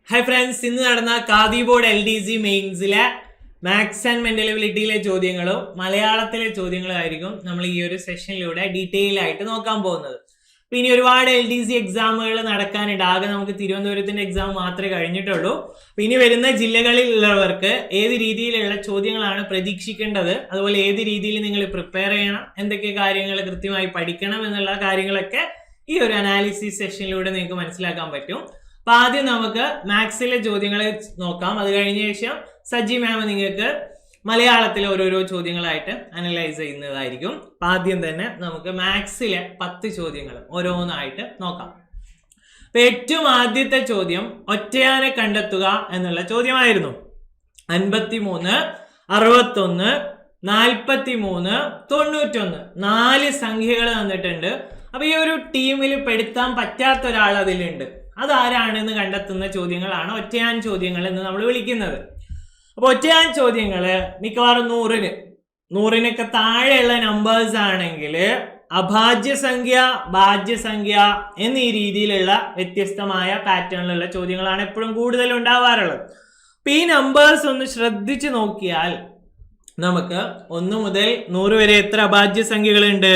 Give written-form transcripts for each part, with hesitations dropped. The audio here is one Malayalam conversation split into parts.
ഹായ് ഫ്രണ്ട്സ്, ഇന്ന് നടന്ന ഖാദി ബോർഡ് LDC മെയിൻസിലെ മാത്സ് ആൻഡ് മെന്റൽ എബിലിറ്റിയിലെ ചോദ്യങ്ങളും മലയാളത്തിലെ ചോദ്യങ്ങളും ആയിരിക്കും നമ്മൾ ഈ ഒരു സെഷനിലൂടെ ഡീറ്റെയിൽ ആയിട്ട് നോക്കാൻ പോകുന്നത്. അപ്പൊ ഇനി ഒരുപാട് LDC എക്സാമുകൾ നടക്കാനുണ്ട്. ആകെ നമുക്ക് തിരുവനന്തപുരത്തിന്റെ എക്സാം മാത്രമേ കഴിഞ്ഞിട്ടുള്ളൂ. അപ്പൊ ഇനി വരുന്ന ജില്ലകളിലുള്ളവർക്ക് ഏത് രീതിയിലുള്ള ചോദ്യങ്ങളാണ് പ്രതീക്ഷിക്കേണ്ടത്, അതുപോലെ ഏത് രീതിയിൽ നിങ്ങൾ പ്രിപ്പയർ ചെയ്യണം, എന്തൊക്കെ കാര്യങ്ങൾ കൃത്യമായി പഠിക്കണം എന്നുള്ള കാര്യങ്ങളൊക്കെ ഈ ഒരു അനാലിസിസ് സെഷനിലൂടെ നിങ്ങൾക്ക് മനസ്സിലാക്കാൻ പറ്റും. അപ്പൊ ആദ്യം നമുക്ക് മാത്സിലെ ചോദ്യങ്ങൾ നോക്കാം. അത് കഴിഞ്ഞ ശേഷം സജി മാം നിങ്ങൾക്ക് മലയാളത്തിലെ ഓരോരോ ചോദ്യങ്ങളായിട്ട് അനലൈസ് ചെയ്യുന്നതായിരിക്കും. അപ്പൊ ആദ്യം തന്നെ നമുക്ക് മാത്സിലെ 10 ചോദ്യങ്ങൾ ഓരോന്നായിട്ട് നോക്കാം. അപ്പൊ ഏറ്റവും ആദ്യത്തെ ചോദ്യം ഒറ്റയാനെ കണ്ടെത്തുക എന്നുള്ള ചോദ്യമായിരുന്നു. 53, 61, 43, 91 4 സംഖ്യകൾ തന്നിട്ടുണ്ട്. അപ്പൊ ഈ ഒരു ടീമിൽ പെടുത്താൻ പറ്റാത്ത ഒരാൾ അതിലുണ്ട്. അതാരാണെന്ന് കണ്ടെത്തുന്ന ചോദ്യങ്ങളാണ് ഒറ്റയാൻ ചോദ്യങ്ങൾ എന്ന് നമ്മൾ വിളിക്കുന്നത്. അപ്പൊ ഒറ്റയാൻ ചോദ്യങ്ങള് മിക്കവാറും 100-നൊക്കെ താഴെയുള്ള നമ്പേഴ്സ് ആണെങ്കിൽ അഭാജ്യസംഖ്യ, ഭാജ്യസംഖ്യ എന്നീ രീതിയിലുള്ള വ്യത്യസ്തമായ പാറ്റേണിലുള്ള ചോദ്യങ്ങളാണ് എപ്പോഴും കൂടുതൽ ഉണ്ടാവാറുള്ളത്. അപ്പൊ ഈ നമ്പേഴ്സ് ഒന്ന് ശ്രദ്ധിച്ചു നോക്കിയാൽ നമുക്ക് 1 മുതൽ 100 വരെ എത്ര അഭാജ്യസംഖ്യകളുണ്ട്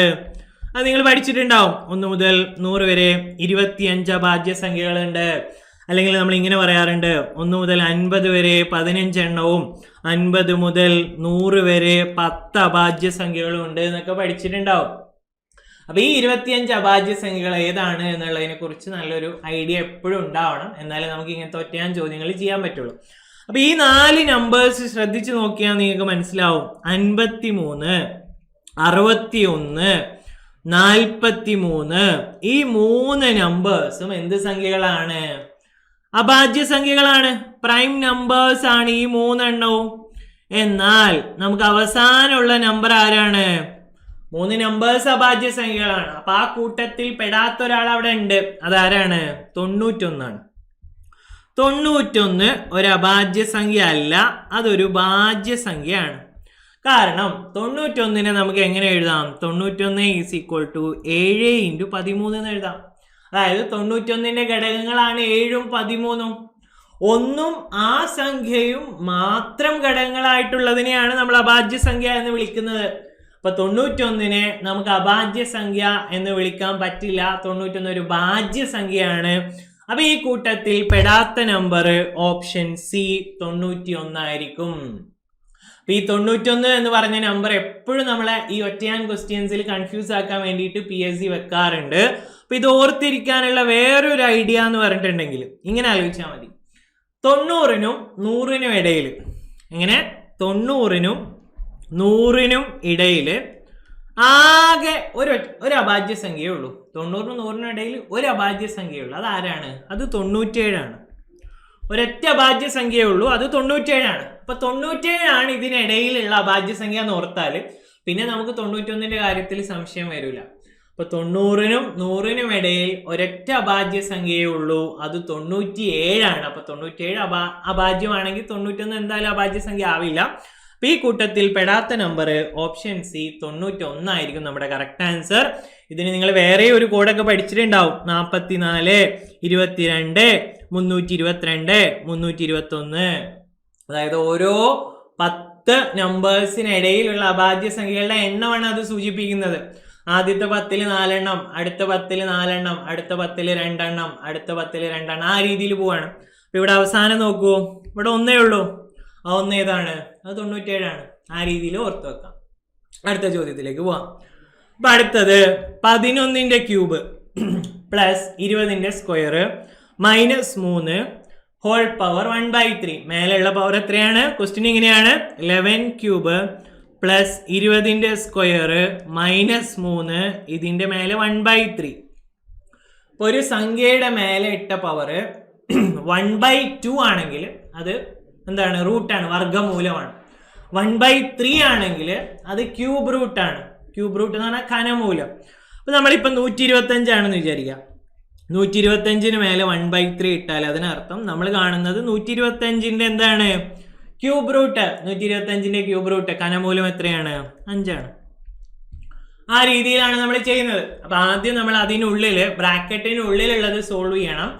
അത് നിങ്ങൾ പഠിച്ചിട്ടുണ്ടാവും. 1 മുതൽ 100 വരെ 25 അഭാജ്യസംഖ്യകളുണ്ട്. അല്ലെങ്കിൽ നമ്മൾ ഇങ്ങനെ പറയാറുണ്ട്, 1 മുതൽ 50 വരെ 15 എണ്ണവും 50 മുതൽ 100 വരെ 10 അഭാജ്യസംഖ്യകളും ഉണ്ട് എന്നൊക്കെ പഠിച്ചിട്ടുണ്ടാവും. അപ്പൊ ഈ 25 അഭാജ്യസംഖ്യകൾ ഏതാണ് എന്നുള്ളതിനെ കുറിച്ച് നല്ലൊരു ഐഡിയ എപ്പോഴും ഉണ്ടാവണം. എന്നാലേ നമുക്ക് ഇങ്ങനത്തെ ഒറ്റയാൻ ചോദ്യങ്ങൾ ചെയ്യാൻ പറ്റുള്ളൂ. അപ്പൊ ഈ 4 നമ്പേഴ്സ് ശ്രദ്ധിച്ചു നോക്കിയാൽ നിങ്ങൾക്ക് മനസ്സിലാവും. 53, 61, 43 ഈ 3 നമ്പേഴ്സും എന്ത് സംഖ്യകളാണ്? അഭാജ്യസംഖ്യകളാണ്, പ്രൈം നമ്പേഴ്സ് ആണ് ഈ 3 എണ്ണവും. എന്നാൽ നമുക്ക് അവസാനമുള്ള നമ്പർ ആരാണ്? 3 നമ്പേഴ്സ് അഭാജ്യസംഖ്യകളാണ്. അപ്പൊ ആ കൂട്ടത്തിൽ പെടാത്ത ഒരാൾ അവിടെ ഉണ്ട്. അതാരാണ്? 91 ആണ്. 91 ഒരു അഭാജ്യസംഖ്യ അല്ല, അതൊരു ഭാജ്യസംഖ്യയാണ്. കാരണം 91നെ നമുക്ക് എങ്ങനെ എഴുതാം? 91 ഈസ് ഈക്വൽ ടു 7 × 13 എന്ന് എഴുതാം. അതായത് 91ന്റെ ഘടകങ്ങളാണ് 7ഉം 13ഉം. 1ഉം ആ സംഖ്യയും മാത്രം ഘടകങ്ങളായിട്ടുള്ളതിനെയാണ് നമ്മൾ അഭാജ്യസംഖ്യ എന്ന് വിളിക്കുന്നത്. അപ്പൊ 91നെ നമുക്ക് അഭാജ്യസംഖ്യ എന്ന് വിളിക്കാൻ പറ്റില്ല. 91 ഒരു ഭാജ്യസംഖ്യയാണ്. അപ്പൊ ഈ കൂട്ടത്തിൽ പെടാത്ത നമ്പർ ഓപ്ഷൻ സി 91 ആയിരിക്കും. അപ്പൊ ഈ 91 എന്ന് പറഞ്ഞ നമ്പർ എപ്പോഴും നമ്മളെ ഈ ഒറ്റയാൻ ക്വസ്റ്റ്യൻസിൽ കൺഫ്യൂസ് ആക്കാൻ വേണ്ടിയിട്ട് PSC വെക്കാറുണ്ട്. അപ്പൊ ഇത് ഓർത്തിരിക്കാനുള്ള വേറൊരു ഐഡിയ എന്ന് പറഞ്ഞിട്ടുണ്ടെങ്കിൽ ഇങ്ങനെ ആലോചിച്ചാൽ മതി. 90നും 100നും ഇടയിൽ, എങ്ങനെ 90നും 100നും ഇടയിൽ ആകെ ഒരു അഭാജ്യസംഖ്യയേ ഉള്ളൂ. 90നും 100നും ഇടയിൽ ഒരു അഭാജ്യസംഖ്യയേ ഉള്ളൂ. അതാരാണ്? അത് 97 ആണ്. ഒരൊറ്റ അഭാജ്യസംഖ്യയേ ഉള്ളൂ, അത് 97 ആണ്. അപ്പൊ 97 ആണ് ഇതിനിടയിലുള്ള അഭാജ്യസംഖ്യ എന്ന് ഓർത്താൽ പിന്നെ നമുക്ക് 91ന്റെ കാര്യത്തിൽ സംശയം വരില്ല. അപ്പൊ 90നും 100നും ഇടയിൽ ഒരൊറ്റ അഭാജ്യസംഖ്യയേ ഉള്ളൂ, അത് 97 ആണ്. അപ്പൊ 97 അഭാജ്യമാണെങ്കിൽ 91 എന്തായാലും അഭാജ്യസംഖ്യ ആവില്ല. അപ്പൊ ഈ കൂട്ടത്തിൽ പെടാത്ത നമ്പർ ഓപ്ഷൻ സി 91 ആയിരിക്കും നമ്മുടെ കറക്റ്റ് ആൻസർ. ഇതിന് നിങ്ങൾ വേറെ ഒരു കോഡൊക്കെ പഠിച്ചിട്ടുണ്ടാവും. 44, 22, 322, 321. അതായത് ഓരോ 10 നമ്പേഴ്സിനിടയിലുള്ള അഭാജ്യസംഖ്യകളുടെ എണ്ണമാണ് അത് സൂചിപ്പിക്കുന്നത്. ആദ്യത്തെ 10ൽ 4 എണ്ണം, അടുത്ത 10ൽ 4 എണ്ണം, അടുത്ത 10ൽ 2 എണ്ണം, അടുത്ത 10ൽ 2 എണ്ണം, ആ രീതിയിൽ പോവാണ്. അപ്പൊ ഇവിടെ അവസാനം നോക്കൂ, ഇവിടെ 1 ഉള്ളൂ. ആ 1 ഏതാണ്? അത് 97 ആണ്. ആ രീതിയിൽ ഓർത്ത് വെക്കാം. അടുത്ത ചോദ്യത്തിലേക്ക് പോവാം. അപ്പൊ അടുത്തത് 11ന്റെ ക്യൂബ് പ്ലസ് 20ന്റെ സ്ക്വയർ മൈനസ് 3 ഹോൾ പവർ 1/3. മേലെയുള്ള പവർ എത്രയാണ്? ക്വസ്റ്റ്യൻ ഇങ്ങനെയാണ്, 11 ക്യൂബ് പ്ലസ് 20ന്റെ സ്ക്വയർ മൈനസ് 3 ഇതിന്റെ മേലെ 1/3. ഇപ്പൊ ഒരു സംഖ്യയുടെ മേലെ ഇട്ട പവർ 1/2 ആണെങ്കിൽ അത് എന്താണ്? റൂട്ടാണ്, വർഗമൂലമാണ്. 1/3 ആണെങ്കിൽ അത് ക്യൂബ് റൂട്ടാണ്. ക്യൂബ് റൂട്ട് എന്ന് പറഞ്ഞാൽ ഘനമൂലം. അപ്പൊ നമ്മളിപ്പോ 125 ആണെന്ന് വിചാരിക്കാം. 125ന് മേലെ 1/3 ഇട്ടാൽ അതിനർത്ഥം നമ്മൾ കാണുന്നത് 125ന്റെ എന്താണ്? Cube root. 125ന്റെ ക്യൂബ് റൂട്ട് ഘനമൂലം എത്രയാണ്? 5 ആണ്. ആ രീതിയിലാണ് നമ്മൾ ചെയ്യുന്നത്. അപ്പൊ ആദ്യം നമ്മൾ അതിനുള്ളിൽ ബ്രാക്കറ്റിനുള്ളിലുള്ളത് സോൾവ് ചെയ്യണം.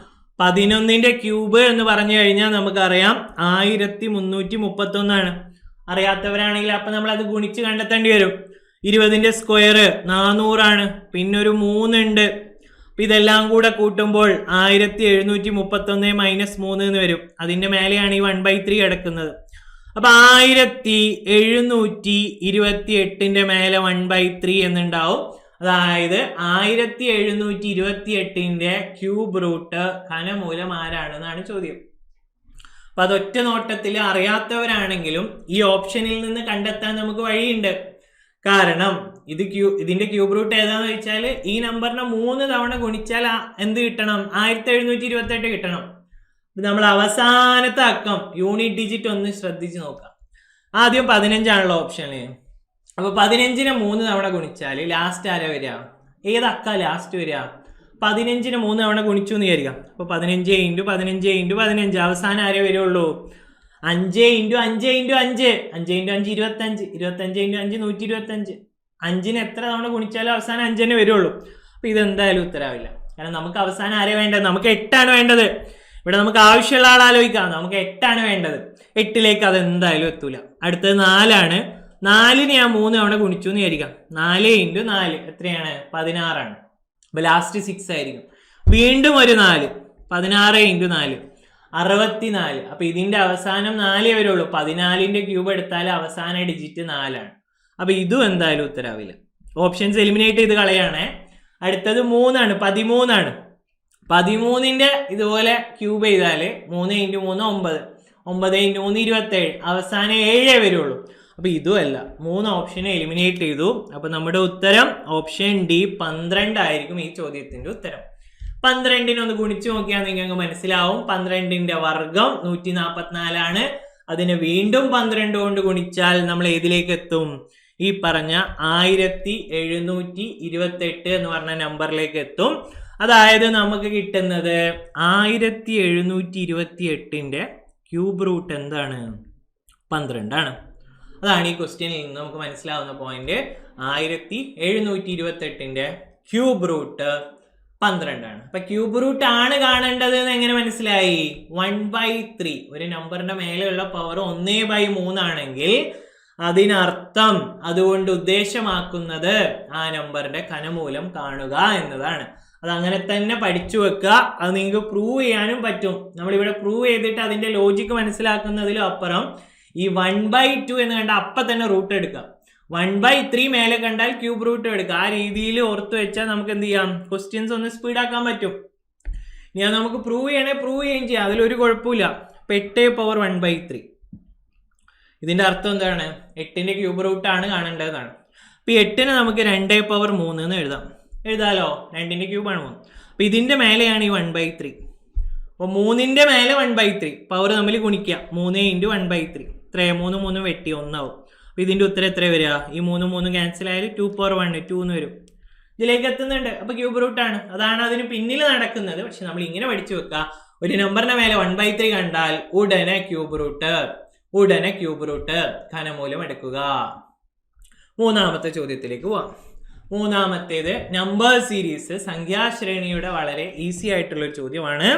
11ന്റെ ക്യൂബ് എന്ന് പറഞ്ഞു കഴിഞ്ഞാൽ നമുക്കറിയാം 1331 അറിയാത്തവരാണെങ്കിൽ അപ്പൊ നമ്മൾ അത് ഗുണിച്ച് കണ്ടെത്തേണ്ടി വരും. 20ന്റെ സ്ക്വയർ 400 പിന്നെ ഒരു 3 ഉണ്ട്. അപ്പൊ ഇതെല്ലാം കൂടെ കൂട്ടുമ്പോൾ 1731 മൈനസ് 3 എന്ന് വരും. അതിന്റെ മേലെയാണ് ഈ 1/3 കിടക്കുന്നത്. അപ്പൊ 1728ന്റെ മേലെ 1/3 എന്നുണ്ടാവും. അതായത് 1728ന്റെ ക്യൂബ് റൂട്ട് ഘനമൂലം ആരാണെന്നാണ് ചോദ്യം. അപ്പൊ അതൊറ്റ നോട്ടത്തിൽ അറിയാത്തവരാണെങ്കിലും ഈ ഓപ്ഷനിൽ നിന്ന് കണ്ടെത്താൻ നമുക്ക് വഴിയുണ്ട്. കാരണം ഇതിന്റെ ക്യൂബ് റൂട്ട് ഏതാന്ന് വെച്ചാൽ ഈ നമ്പറിനെ 3 തവണ ഗുണിച്ചാൽ എന്ത് കിട്ടണം? 1728 കിട്ടണം. നമ്മൾ അവസാനത്തെ അക്കം യൂണിറ്റ് ഡിജിറ്റ് ഒന്ന് ശ്രദ്ധിച്ച് നോക്കാം. ആദ്യം 15 ഓപ്ഷനിൽ. അപ്പൊ 15നെ 3 തവണ ഗുണിച്ചാൽ ലാസ്റ്റ് ആരാ വരിക? ഏതക്ക ലാസ്റ്റ് വരിക? 15നെ 3 തവണ ഗുണിച്ചു എന്ന് വിചാരിക്കാം. അപ്പൊ 15 × 15 × 15 അവസാനം ആരേ വരുള്ളൂ? 5 × 5 × 5 5 × 5 25 25 × 5 125. 5നെ എത്ര തവണ ഗുണിച്ചാലും അവസാനം 5 തന്നെ വരുള്ളൂ. അപ്പൊ ഇതെന്തായാലും ഉത്തരവില്ല. കാരണം നമുക്ക് അവസാനം ആരെ വേണ്ടത്? നമുക്ക് 8 വേണ്ടത്. ഇവിടെ നമുക്ക് ആവശ്യമുള്ള ആൾ ആലോചിക്കാം. നമുക്ക് 8 വേണ്ടത്. 8ലേക്ക് അത് എന്തായാലും എത്തൂല. അടുത്തത് 4. 4നെ ഞാൻ 3 തവണ ഗുണിച്ചു എന്ന് വിചാരിക്കാം. 4 × 4 എത്രയാണ്? 16. അപ്പൊ ലാസ്റ്റ് 6 ആയിരിക്കും. വീണ്ടും ഒരു 4. 16 × 4 64. അപ്പൊ ഇതിന്റെ അവസാനം 4 വരുള്ളൂ. 14ന്റെ ക്യൂബ് എടുത്താൽ അവസാന ഡിജിറ്റ് 4. അപ്പൊ ഇതും എന്തായാലും ഉത്തരാവില്ല. ഓപ്ഷൻസ് എലിമിനേറ്റ് ചെയ്ത് കളയാണേ. അടുത്തത് 3. 13. 13ന്റെ ഇതുപോലെ ക്യൂബ് ചെയ്താല് 3 × 3 9 9 × 3 27 അവസാനം 7 വരുള്ളൂ. അപ്പൊ ഇതും അല്ല. 3 ഓപ്ഷനെ എലിമിനേറ്റ് ചെയ്തു. അപ്പൊ നമ്മുടെ ഉത്തരം ഓപ്ഷൻ ഡി 12 ആയിരിക്കും ഈ ചോദ്യത്തിന്റെ ഉത്തരം. 12നെ ഒന്ന് ഗുണിച്ചു നോക്കിയാൽ നിങ്ങൾക്ക് മനസ്സിലാവും. 12ന്റെ വർഗം 144. അതിനെ വീണ്ടും 12 കൊണ്ട് ഗുണിച്ചാൽ നമ്മൾ ഏതിലേക്ക് എത്തും? ഈ പറഞ്ഞ 1728 എന്ന് പറഞ്ഞ നമ്പറിലേക്ക് എത്തും. അതായത് നമുക്ക് കിട്ടുന്നത് 1728ന്റെ ക്യൂബ് റൂട്ട് എന്താണ്? 12 അതാണ് ഈ ക്വസ്റ്റ്യനിൽ നിന്ന് നമുക്ക് മനസ്സിലാവുന്ന പോയിന്റ്. 1728ന്റെ cube root 12. അപ്പൊ ക്യൂബ് റൂട്ട് ആണ് കാണേണ്ടത് എന്ന് എങ്ങനെ മനസ്സിലായി? 1/3. ഒരു നമ്പറിന്റെ മേലെയുള്ള പവർ 1/3 ആണെങ്കിൽ അതിനർത്ഥം അതുകൊണ്ട് ഉദ്ദേശമാക്കുന്നത് ആ നമ്പറിന്റെ ഘനമൂലം കാണുക എന്നതാണ്. അത് അങ്ങനെ തന്നെ പഠിച്ചു വെക്കുക. അത് നിങ്ങൾക്ക് പ്രൂവ് ചെയ്യാനും പറ്റും. നമ്മളിവിടെ പ്രൂവ് ചെയ്തിട്ട് അതിന്റെ ലോജിക്ക് മനസ്സിലാക്കുന്നതിലും അപ്പുറം ഈ 1/2 എന്ന് കണ്ട അപ്പം തന്നെ റൂട്ട് എടുക്കുക. 1/3 മേലെ കണ്ടാൽ ക്യൂബ് റൂട്ട് എടുക്കുക. ആ രീതിയിൽ ഓർത്ത് വെച്ചാൽ നമുക്ക് എന്ത് ചെയ്യാം? ക്വസ്റ്റ്യൻസ് ഒന്ന് സ്പീഡാക്കാൻ പറ്റും. ഞാൻ നമുക്ക് പ്രൂവ് ചെയ്യണേ പ്രൂവ് ചെയ്യുകയും ചെയ്യാം. അതിലൊരു കുഴപ്പമില്ല. 8/1/3 ഇതിന്റെ അർത്ഥം എന്താണ്? 8ന്റെ ക്യൂബ് റൂട്ട് ആണ് കാണേണ്ടതാണ്. അപ്പൊ 8നെ നമുക്ക് 2/3 എന്ന് എഴുതാലോ. 2ന്റെ ക്യൂബാണ് 3. അപ്പൊ ഇതിന്റെ മേലെയാണ് ഈ 1/3. അപ്പൊ 3ന്റെ മേലെ 1/3 പവർ തമ്മിൽ ഗുണിക്കുക. 3 × 1/3 3 3 വെട്ടി 1 ആവും. അപ്പൊ ഇതിന്റെ ഉത്തരം എത്ര വരിക? ഈ 3 3 ക്യാൻസൽ ആയാലും 2/1 2 എന്ന് വരും. ഇതിലേക്ക് എത്തുന്നുണ്ട്. അപ്പൊ ക്യൂബ് റൂട്ട് ആണ്. അതാണ് അതിന് പിന്നിൽ നടക്കുന്നത്. പക്ഷെ നമ്മൾ ഇങ്ങനെ പഠിച്ചു വെക്കുക. ഒരു നമ്പറിന്റെ മേലെ 1/3 കണ്ടാൽ ഉടനെ ക്യൂബ് റൂട്ട് ഘനമൂലം എടുക്കുക. മൂന്നാമത്തെ ചോദ്യത്തിലേക്ക് പോവാം. മൂന്നാമത്തേത് നമ്പർ സീരീസ് സംഖ്യാശ്രേണിയുടെ വളരെ ഈസി ആയിട്ടുള്ള ഒരു ചോദ്യമാണ്.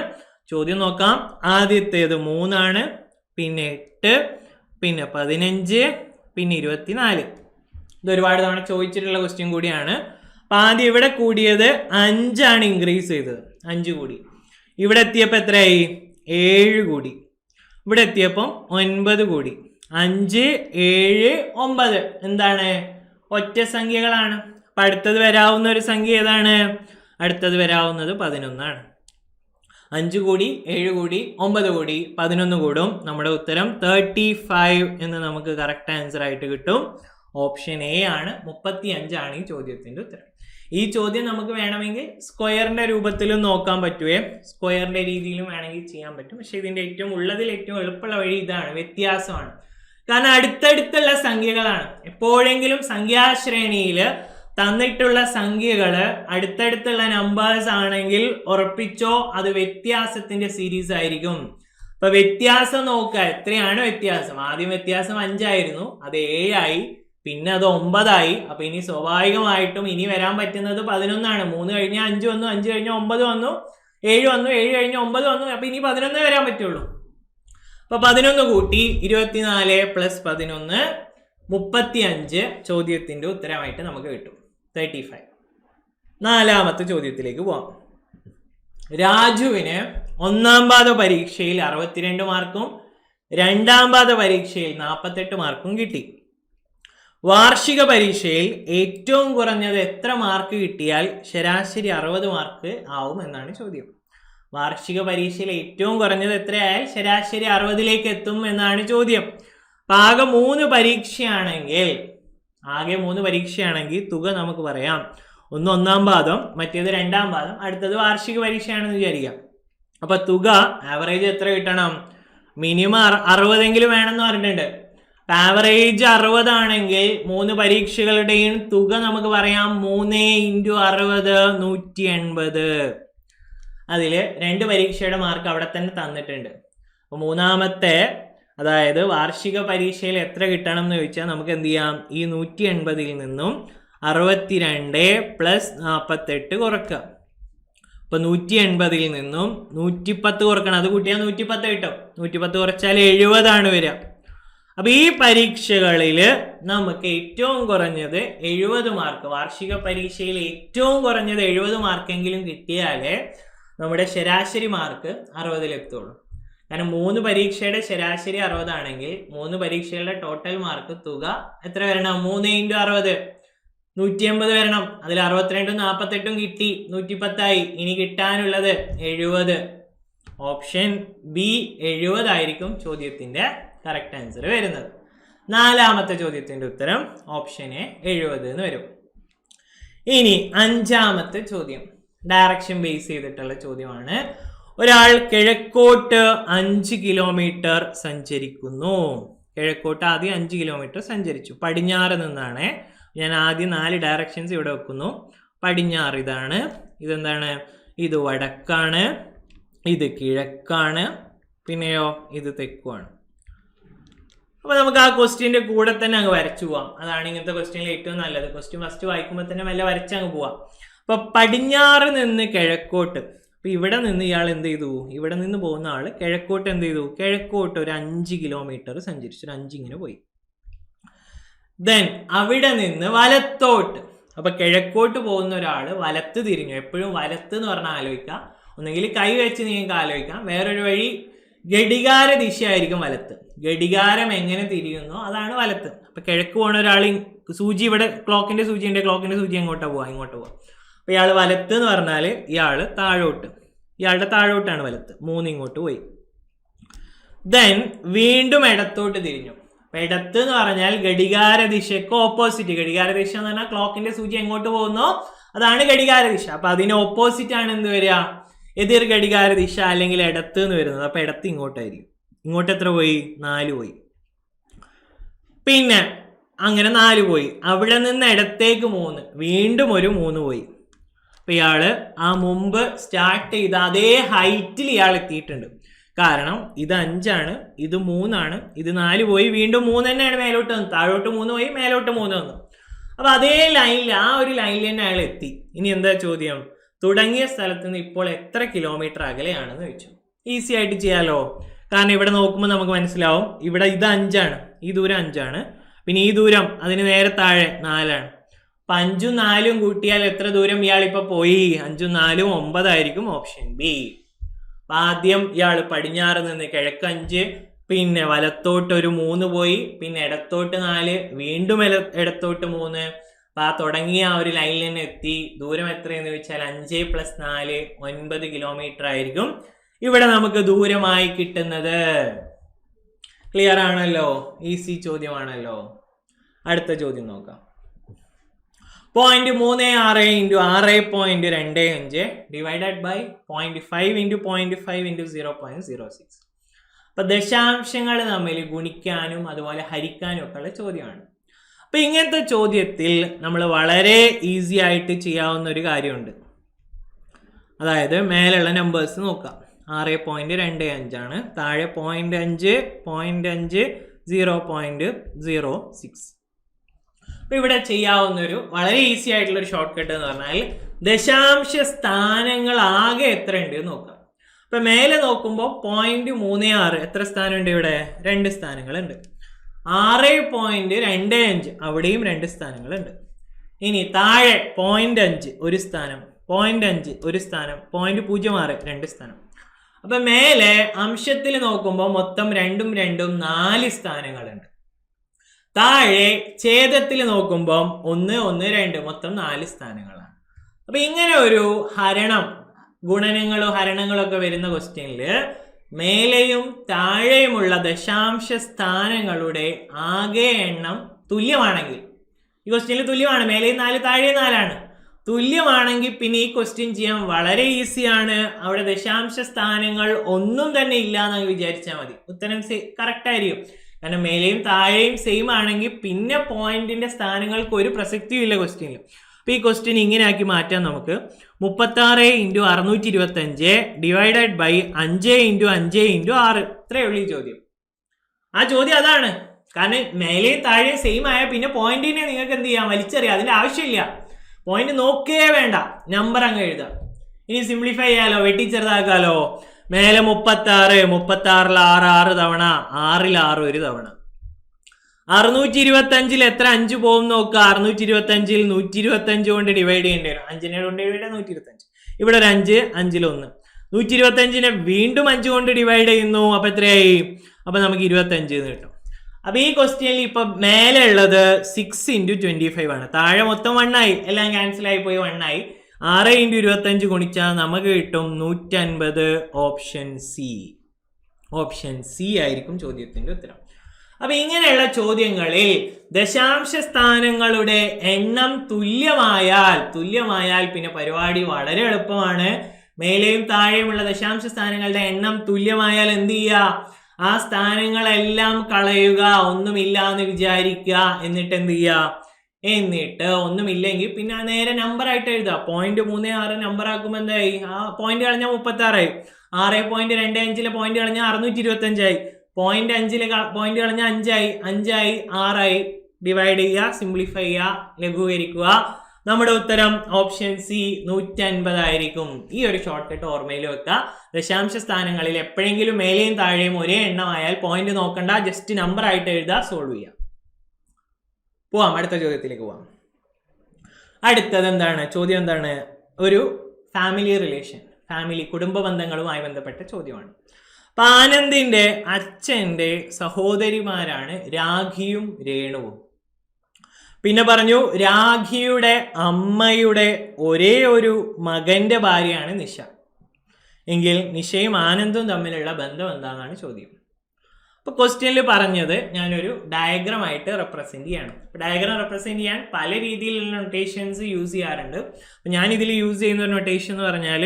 ചോദ്യം നോക്കാം. ആദ്യത്തേത് 3, പിന്നെ 8, പിന്നെ 15, പിന്നെ 24. ഇത് ഒരുപാട് തവണ ചോദിച്ചിട്ടുള്ള ക്വസ്റ്റ്യൻ കൂടിയാണ്. അപ്പൊ ആദ്യം ഇവിടെ കൂടിയത് 5 ഇൻക്രീസ് ചെയ്തത്. 5 കൂടി. ഇവിടെ എത്തിയപ്പോൾ എത്രയായി? 7 കൂടി. ഇവിടെ എത്തിയപ്പം 9 കൂടി. 5 7 9 എന്താണ്? ഒറ്റ സംഖ്യകളാണ്. അപ്പൊ അടുത്തത് വരാവുന്ന ഒരു സംഖ്യ ഏതാണ്? അടുത്തത് വരാവുന്നത് 11 5 കൂടി 7 കൂടി 9 കൂടി 11 കൂടും. നമ്മുടെ ഉത്തരം 35 എന്ന് നമുക്ക് കറക്റ്റ് ആൻസർ ആയിട്ട് കിട്ടും. ഓപ്ഷൻ എ ആണ്. 35 ഈ ചോദ്യത്തിന്റെ ഉത്തരം. ഈ ചോദ്യം നമുക്ക് വേണമെങ്കിൽ സ്ക്വയറിന്റെ രൂപത്തിലും നോക്കാൻ പറ്റുവേ, സ്ക്വയറിന്റെ രീതിയിലും വേണമെങ്കിൽ ചെയ്യാൻ പറ്റും. പക്ഷെ ഇതിന്റെ ഏറ്റവും എളുപ്പമുള്ള വഴി ഇതാണ്, വ്യത്യാസമാണ്. കാരണം അടുത്തടുത്തുള്ള സംഖ്യകളാണ്. എപ്പോഴെങ്കിലും സംഖ്യാശ്രേണിയിൽ തന്നിട്ടുള്ള സംഖ്യകള് അടുത്തടുത്തുള്ള നമ്പേഴ്സ് ആണെങ്കിൽ ഉറപ്പിച്ചോ അത് വ്യത്യാസത്തിന്റെ സീരീസ് ആയിരിക്കും. അപ്പൊ വ്യത്യാസം നോക്കുക, എത്രയാണ് വ്യത്യാസം? ആദ്യം വ്യത്യാസം 5 ആയിരുന്നു, അത് 7 ആയി, പിന്നെ അത് 9 ആയി. അപ്പൊ ഇനി സ്വാഭാവികമായിട്ടും ഇനി വരാൻ പറ്റുന്നത് 11 ആണ്. 3 കഴിഞ്ഞാൽ 5 വന്നു, 5 കഴിഞ്ഞാൽ 9 വന്നു, 7 വന്നു, 7 കഴിഞ്ഞ് 9 വന്നു, അപ്പൊ ഇനി 11 വരാൻ പറ്റുള്ളൂ. അപ്പൊ 11 കൂട്ടി 24 + 11 35 ചോദ്യത്തിന്റെ ഉത്തരമായിട്ട് നമുക്ക് കിട്ടും 35. നാലാമത്തെ ചോദ്യത്തിലേക്ക് പോവാം. രാജുവിന് 1ാം പാദ പരീക്ഷയിൽ 62 മാർക്കും 2ാം പാദ പരീക്ഷയിൽ 48 മാർക്കും കിട്ടി. വാർഷിക പരീക്ഷയിൽ ഏറ്റവും കുറഞ്ഞത് എത്ര മാർക്ക് കിട്ടിയാൽ ശരാശരി 60 മാർക്ക് ആവും എന്നാണ് ചോദ്യം. വാർഷിക പരീക്ഷയിൽ ഏറ്റവും കുറഞ്ഞത് എത്രയായാൽ ശരാശരി 60ലേക്ക് എത്തും എന്നാണ് ചോദ്യം. അപ്പൊ ആകെ 3 പരീക്ഷയാണെങ്കിൽ തുക നമുക്ക് പറയാം. ഒന്ന് 1ാം പാദം, മറ്റേത് 2ാം പാദം, അടുത്തത് വാർഷിക പരീക്ഷയാണെന്ന് വിചാരിക്കാം. അപ്പൊ തുക ആവറേജ് എത്ര കിട്ടണം? മിനിമം 60 വേണമെന്ന് പറഞ്ഞിട്ടുണ്ട്. ആവറേജ് 60 ആണെങ്കിൽ 3 പരീക്ഷകളുടെയും തുക നമുക്ക് പറയാം 3 × 60 180. അതില് 2 പരീക്ഷയുടെ മാർക്ക് അവിടെ തന്നെ തന്നിട്ടുണ്ട്. അപ്പൊ 3ാമത്തെ, അതായത് വാർഷിക പരീക്ഷയിൽ എത്ര കിട്ടണം എന്ന് ചോദിച്ചാൽ നമുക്ക് എന്ത് ചെയ്യാം? ഈ 180ൽ നിന്നും 62 + 48 കുറക്കുക. അപ്പൊ 180ൽ നിന്നും 110 കുറക്കണം. അത് കൂട്ടിയാൽ 110 കിട്ടും. 110 കുറച്ചാൽ 70 ആണ് വരിക. അപ്പൊ ഈ പരീക്ഷകളിൽ നമുക്ക് ഏറ്റവും കുറഞ്ഞത് 70 മാർക്ക്, വാർഷിക പരീക്ഷയിൽ ഏറ്റവും കുറഞ്ഞത് 70 മാർക്കെങ്കിലും കിട്ടിയാലേ നമ്മുടെ ശരാശരി മാർക്ക് 60-ലെത്തുള്ളൂ. കാരണം 3 പരീക്ഷയുടെ ശരാശരി 60 ആണെങ്കിൽ 3 പരീക്ഷകളുടെ ടോട്ടൽ മാർക്ക് തുക എത്ര വരണം? 3 × 60 180 വരണം. അതിൽ 62 48 കിട്ടി, 110 ഇനി കിട്ടാനുള്ളത് 70. ഓപ്ഷൻ ബി 70 ആയിരിക്കും ചോദ്യത്തിന്റെ കറക്റ്റ് ആൻസർ വരുന്നത്. 4ാമത്തെ ചോദ്യത്തിന്റെ ഉത്തരം ഓപ്ഷൻ എ 70 എന്ന് വരും. ഇനി 5ാമത്തെ ചോദ്യം ഡയറക്ഷൻ ബേസ് ചെയ്തിട്ടുള്ള ചോദ്യമാണ്. ഒരാൾ കിഴക്കോട്ട് 5 കിലോമീറ്റർ സഞ്ചരിക്കുന്നു. കിഴക്കോട്ട് ആദ്യം 5 കിലോമീറ്റർ സഞ്ചരിച്ചു. പടിഞ്ഞാറ് നിന്നാണ്. ഞാൻ ആദ്യം 4 ഡയറക്ഷൻസ് ഇവിടെ വെക്കുന്നു. പടിഞ്ഞാറ് ഇതാണ്, ഇതെന്താണ്? ഇത് വടക്കാണ്, ഇത് കിഴക്കാണ്, പിന്നെയോ ഇത് തെക്കുമാണ്. അപ്പൊ നമുക്ക് ആ ക്വസ്റ്റ്യന്റെ കൂടെ തന്നെ അങ്ങ് വരച്ചു പോവാം. അതാണ് ഇങ്ങനത്തെ ക്വസ്റ്റ്യനിൽ ഏറ്റവും നല്ലത്. ക്വസ്റ്റ്യൻ ഫസ്റ്റ് വായിക്കുമ്പോൾ തന്നെ മെല്ലെ വരച്ചങ്ങ് പോവാം. അപ്പൊ പടിഞ്ഞാറ് നിന്ന് കിഴക്കോട്ട്, അപ്പൊ ഇവിടെ നിന്ന് ഇയാൾ എന്ത് ചെയ്തു? ഇവിടെ നിന്ന് പോകുന്ന ആള് കിഴക്കോട്ട് എന്ത് ചെയ്തു? കിഴക്കോട്ട് ഒരു 5 കിലോമീറ്റർ സഞ്ചരിച്ചു. ഒരു 5 ഇങ്ങനെ പോയി. ദെൻ അവിടെ നിന്ന് വലത്തോട്ട്, അപ്പൊ കിഴക്കോട്ട് പോകുന്ന ഒരാള് വലത്ത് തിരിഞ്ഞു. എപ്പോഴും വലത്ത് എന്ന് പറഞ്ഞാൽ ആലോചിക്കാം. ഒന്നെങ്കിൽ കൈ വെച്ച് നിങ്ങൾക്ക് ആലോചിക്കാം. വേറൊരു വഴി ഘടികാര ദിശയായിരിക്കും വലത്ത്. ഘടികാരം എങ്ങനെ തിരിയുന്നോ അതാണ് വലത്ത്. അപ്പൊ കിഴക്ക് പോണ ഒരാൾ സൂചി, ഇവിടെ ക്ലോക്കിന്റെ സൂചി ഉണ്ട്, ക്ലോക്കിന്റെ സൂചി എങ്ങോട്ടാ പോവാ? ഇങ്ങോട്ട് പോവാ. അപ്പൊ ഇയാൾ വലത്ത് എന്ന് പറഞ്ഞാൽ ഇയാള് താഴോട്ട്, ഇയാളുടെ താഴോട്ടാണ് വലത്ത്. 3 ഇങ്ങോട്ട് പോയി. ദെൻ വീണ്ടും ഇടത്തോട്ട് തിരിഞ്ഞു. അപ്പൊ ഇടത്ത് എന്ന് പറഞ്ഞാൽ ഘടികാര ദിശക്ക് ഓപ്പോസിറ്റ്. ഘടികാര ദിശ എന്ന് പറഞ്ഞാൽ ക്ലോക്കിന്റെ സൂചി എങ്ങോട്ട് പോകുന്നോ അതാണ് ഘടികാര ദിശ. അപ്പൊ അതിന് ഓപ്പോസിറ്റ് ആണ് എന്ത് വരിക? എതിർ ഘടികാര ദിശ അല്ലെങ്കിൽ ഇടത്ത് എന്ന് വരുന്നത്. അപ്പൊ ഇടത്ത് ഇങ്ങോട്ടായിരിക്കും. ഇങ്ങോട്ട് എത്ര പോയി? 4 പോയി. പിന്നെ അങ്ങനെ 4 പോയി. അവിടെ നിന്ന് ഇടത്തേക്ക് 3, വീണ്ടും ഒരു 3 പോയി. അപ്പൊ ഇയാള് ആ മുമ്പ് സ്റ്റാർട്ട് ചെയ്ത അതേ ഹൈറ്റിൽ ഇയാൾ എത്തിയിട്ടുണ്ട്. കാരണം ഇത് 5 ആണ്, ഇത് 3 ആണ്, ഇത് 4 പോയി, വീണ്ടും 3 തന്നെയാണ് മേലോട്ട് വന്നത്. താഴോട്ട് 3 പോയി, മേലോട്ട് 3 വന്നു. അപ്പൊ അതേ ലൈനിൽ, ആ ഒരു ലൈനിൽ തന്നെ അയാൾ എത്തി. ഇനി എന്താ ചോദ്യം? തുടങ്ങിയ സ്ഥലത്ത് നിന്ന് ഇപ്പോൾ എത്ര കിലോമീറ്റർ അകലെയാണെന്ന് ചോദിച്ചു. ഈസി ആയിട്ട് ചെയ്യാലോ. കാരണം ഇവിടെ നോക്കുമ്പോൾ നമുക്ക് മനസ്സിലാവും. ഇവിടെ ഇത് 5 ആണ്, ഈ ദൂരം 5 ആണ്, പിന്നെ ഈ ദൂരം അതിന് നേരെ താഴെ 4 ആണ്. അപ്പൊ 5ഉം 4ഉം കൂട്ടിയാൽ എത്ര ദൂരം ഇയാളിപ്പോ പോയി? 5ഉം 4ഉം 9 ആയിരിക്കും. Option B. ആദ്യം ഇയാൾ പടിഞ്ഞാറ് നിന്ന് കിഴക്ക് 5, പിന്നെ വലത്തോട്ട് ഒരു 3 പോയി, പിന്നെ ഇടത്തോട്ട് 4, വീണ്ടും ഇടത്തോട്ട് 3. അപ്പൊ ആ തുടങ്ങിയ ആ ഒരു ലൈനിൽ തന്നെ എത്തി. ദൂരം എത്രയെന്ന് ചോദിച്ചാൽ 5 + 4 9 കിലോമീറ്റർ ആയിരിക്കും ഇവിടെ നമുക്ക് ദൂരമായി കിട്ടുന്നത്. ക്ലിയർ ആണല്ലോ? ഈസി ചോദ്യമാണല്ലോ. അടുത്ത ചോദ്യം നോക്കാം. 0.36 × 6.25 ഡിവൈഡഡ് ബൈ 0.5 × 0.5 × 0.06. അപ്പൊ ദശാംശങ്ങൾ തമ്മിൽ ഗുണിക്കാനും അതുപോലെ ഹരിക്കാനും ഒക്കെ ഉള്ള ചോദ്യമാണ്. അപ്പൊ ഇങ്ങനത്തെ ചോദ്യത്തിൽ നമ്മൾ വളരെ ഈസി ആയിട്ട് ചെയ്യാവുന്ന ഒരു കാര്യമുണ്ട്. അതായത് മേലുള്ള നമ്പേഴ്സ് നോക്കാം. 6.25 ആണ്, താഴെ 0.5, 0.5, 0.06. അപ്പൊ ഇവിടെ ചെയ്യാവുന്ന ഒരു വളരെ ഈസി ആയിട്ടുള്ള ഒരു ഷോർട്ട് കട്ട് എന്ന് പറഞ്ഞാൽ ദശാംശ സ്ഥാനങ്ങൾ ആകെ എത്ര ഉണ്ട് നോക്കാം. അപ്പൊ മേലെ നോക്കുമ്പോൾ 0.36 എത്ര സ്ഥാനമുണ്ട്? ഇവിടെ 2 സ്ഥാനങ്ങളുണ്ട്. 6.25 അവിടെയും 2 സ്ഥാനങ്ങളുണ്ട്. ഇനി താഴെ 0.5 ഒരു സ്ഥാനം, 0.5 ഒരു സ്ഥാനം, 0.06 2 സ്ഥാനം. അപ്പൊ മേലെ അംശത്തിൽ നോക്കുമ്പോൾ മൊത്തം 2 2 4 സ്ഥാനങ്ങളുണ്ട്. താഴെ ഛേദത്തിൽ നോക്കുമ്പോൾ 1 1 2 മൊത്തം 4 സ്ഥാനങ്ങളാണ്. അപ്പൊ ഇങ്ങനെ ഒരു ഹരണം, ഗുണനങ്ങളോ ഹരണങ്ങളോ ഒക്കെ വരുന്ന ക്വസ്റ്റ്യനില് മേലെയും താഴെയുമുള്ള ദശാംശ സ്ഥാനങ്ങളുടെ ആകെ എണ്ണം തുല്യമാണെങ്കിൽ, ഈ ക്വസ്റ്റ്യനിൽ തുല്യമാണ്, മേലെയും 4 താഴെയും 4 ആണ്, തുല്യമാണെങ്കിൽ പിന്നെ ഈ ക്വസ്റ്റ്യൻ ചെയ്യാൻ വളരെ ഈസിയാണ്. അവിടെ ദശാംശ സ്ഥാനങ്ങൾ ഒന്നും തന്നെ ഇല്ല എന്ന് വിചാരിച്ചാൽ മതി, ഉത്തരം കറക്റ്റ് ആയിരിക്കും. കാരണം മേലെയും താഴെയും സെയിം ആണെങ്കിൽ പിന്നെ പോയിന്റിന്റെ സ്ഥാനങ്ങൾക്ക് ഒരു പ്രസക്തിയും ഇല്ല ക്വസ്റ്റ്യനിൽ. അപ്പൊ ഈ ക്വസ്റ്റ്യൻ ഇങ്ങനെ ആക്കി മാറ്റാൻ നമുക്ക് 36 × 625 ഡിവൈഡഡ് ബൈ 5 × 5 × 6 ഇത്രയേ ഉള്ളൂ ഈ ചോദ്യം. ആ ചോദ്യം അതാണ്. കാരണം മേലെയും താഴെയും സെയിം ആയ പിന്നെ പോയിന്റിനെ നിങ്ങൾക്ക് എന്ത് ചെയ്യാം, വലിച്ചെറിയാം, അതിന്റെ ആവശ്യമില്ല. പോയിന്റ് നോക്കേ വേണ്ട, നമ്പർ അങ്ങ് എഴുതാം. ഇനി സിംപ്ലിഫൈ ചെയ്യാലോ, വെട്ടിച്ചെറുതാക്കാലോ. മേലെ 36, 36 6 തവണ, 6 6 ഒരു തവണ. 625 എത്ര 5 പോകും നോക്കുക. 625 125 കൊണ്ട് ഡിവൈഡ് ചെയ്യേണ്ടി വരും. 5നെ കൊണ്ട് ഡിവൈഡ് 125. ഇവിടെ ഒരു 5, 5 1. 125നെ വീണ്ടും 5 കൊണ്ട് ഡിവൈഡ് ചെയ്യുന്നു. അപ്പൊ എത്രയായി? അപ്പൊ നമുക്ക് 25 കിട്ടും. അപ്പൊ ഈ ക്വസ്റ്റ്യനിൽ ഇപ്പൊ മേലെ ഉള്ളത് 6 × 25 ആണ്. താഴെ മൊത്തം 1 ആയി, എല്ലാം ക്യാൻസൽ ആയി പോയി 1 ആയി. 6 × 25 ഗുണിച്ചാൽ നമുക്ക് കിട്ടും 150. Option C. ഓപ്ഷൻ സി ആയിരിക്കും ചോദ്യത്തിന്റെ ഉത്തരം. അപ്പൊ ഇങ്ങനെയുള്ള ചോദ്യങ്ങളിൽ ദശാംശ സ്ഥാനങ്ങളുടെ എണ്ണം തുല്യമായാൽ പിന്നെ പരിപാടി വളരെ എളുപ്പമാണ്. മേലെയും താഴെയുമുള്ള ദശാംശ സ്ഥാനങ്ങളുടെ എണ്ണം തുല്യമായാൽ എന്ത് ചെയ്യുക? ആ സ്ഥാനങ്ങളെല്ലാം കളയുക, ഒന്നുമില്ല എന്ന് വിചാരിക്കുക. എന്നിട്ട് എന്ത് ചെയ്യുക? എന്നിട്ട് ഒന്നുമില്ലെങ്കിൽ പിന്നെ നേരെ നമ്പർ ആയിട്ട് എഴുതുക. 0.36 നമ്പർ ആക്കുമ്പോൾ എന്തായി? ആ പോയിന്റ് കളഞ്ഞാൽ 36 ആയി. 6.25 പോയിന്റ് കളഞ്ഞാൽ 625 ആയി. 0.5 പോയിന്റ് കളഞ്ഞാൽ 5 ആയി. 5 ആയി, 6 ആയി. ഡിവൈഡ് ചെയ്യുക, സിംപ്ലിഫൈ ചെയ്യുക, ലഘൂകരിക്കുക. നമ്മുടെ ഉത്തരം ഓപ്ഷൻ സി 150 ആയിരിക്കും. ഈ ഒരു ഷോർട്ട് കട്ട് ഓർമ്മയിൽ വെക്കുക. ദശാംശ സ്ഥാനങ്ങളിൽ എപ്പോഴെങ്കിലും മേലെയും താഴെയും ഒരേ എണ്ണമായാൽ പോയിന്റ് നോക്കണ്ട, ജസ്റ്റ് നമ്പർ ആയിട്ട് എഴുതുക, സോൾവ് ചെയ്യാം. പോവാം, അടുത്ത ചോദ്യത്തിലേക്ക് പോവാം. അടുത്തത് എന്താണ്? ചോദ്യം എന്താണ്? ഒരു ഫാമിലി റിലേഷൻ, കുടുംബ ബന്ധങ്ങളുമായി ബന്ധപ്പെട്ട ചോദ്യമാണ്. അപ്പൊ ആനന്ദിന്റെ അച്ഛന്റെ സഹോദരിമാരാണ് രാഖിയും രേണുവും. പിന്നെ പറഞ്ഞു രാഖിയുടെ അമ്മയുടെ ഒരേ ഒരു മകന്റെ ഭാര്യയാണ് നിഷ. എങ്കിൽ നിഷയും ആനന്ദും തമ്മിലുള്ള ബന്ധം എന്താണെന്നാണ് ചോദ്യം. അപ്പൊ ക്വസ്റ്റ്യനിൽ പറഞ്ഞത് ഞാനൊരു ഡയഗ്രാം ആയിട്ട് റെപ്രസെന്റ് ചെയ്യണം. ഡയഗ്രാം റെപ്രസെന്റ് ചെയ്യാൻ പല രീതിയിലുള്ള നൊട്ടേഷൻസ് യൂസ് ചെയ്യാറുണ്ട്. അപ്പൊ ഞാൻ ഇതിൽ യൂസ് ചെയ്യുന്ന ഒരു നൊട്ടേഷൻ എന്ന് പറഞ്ഞാൽ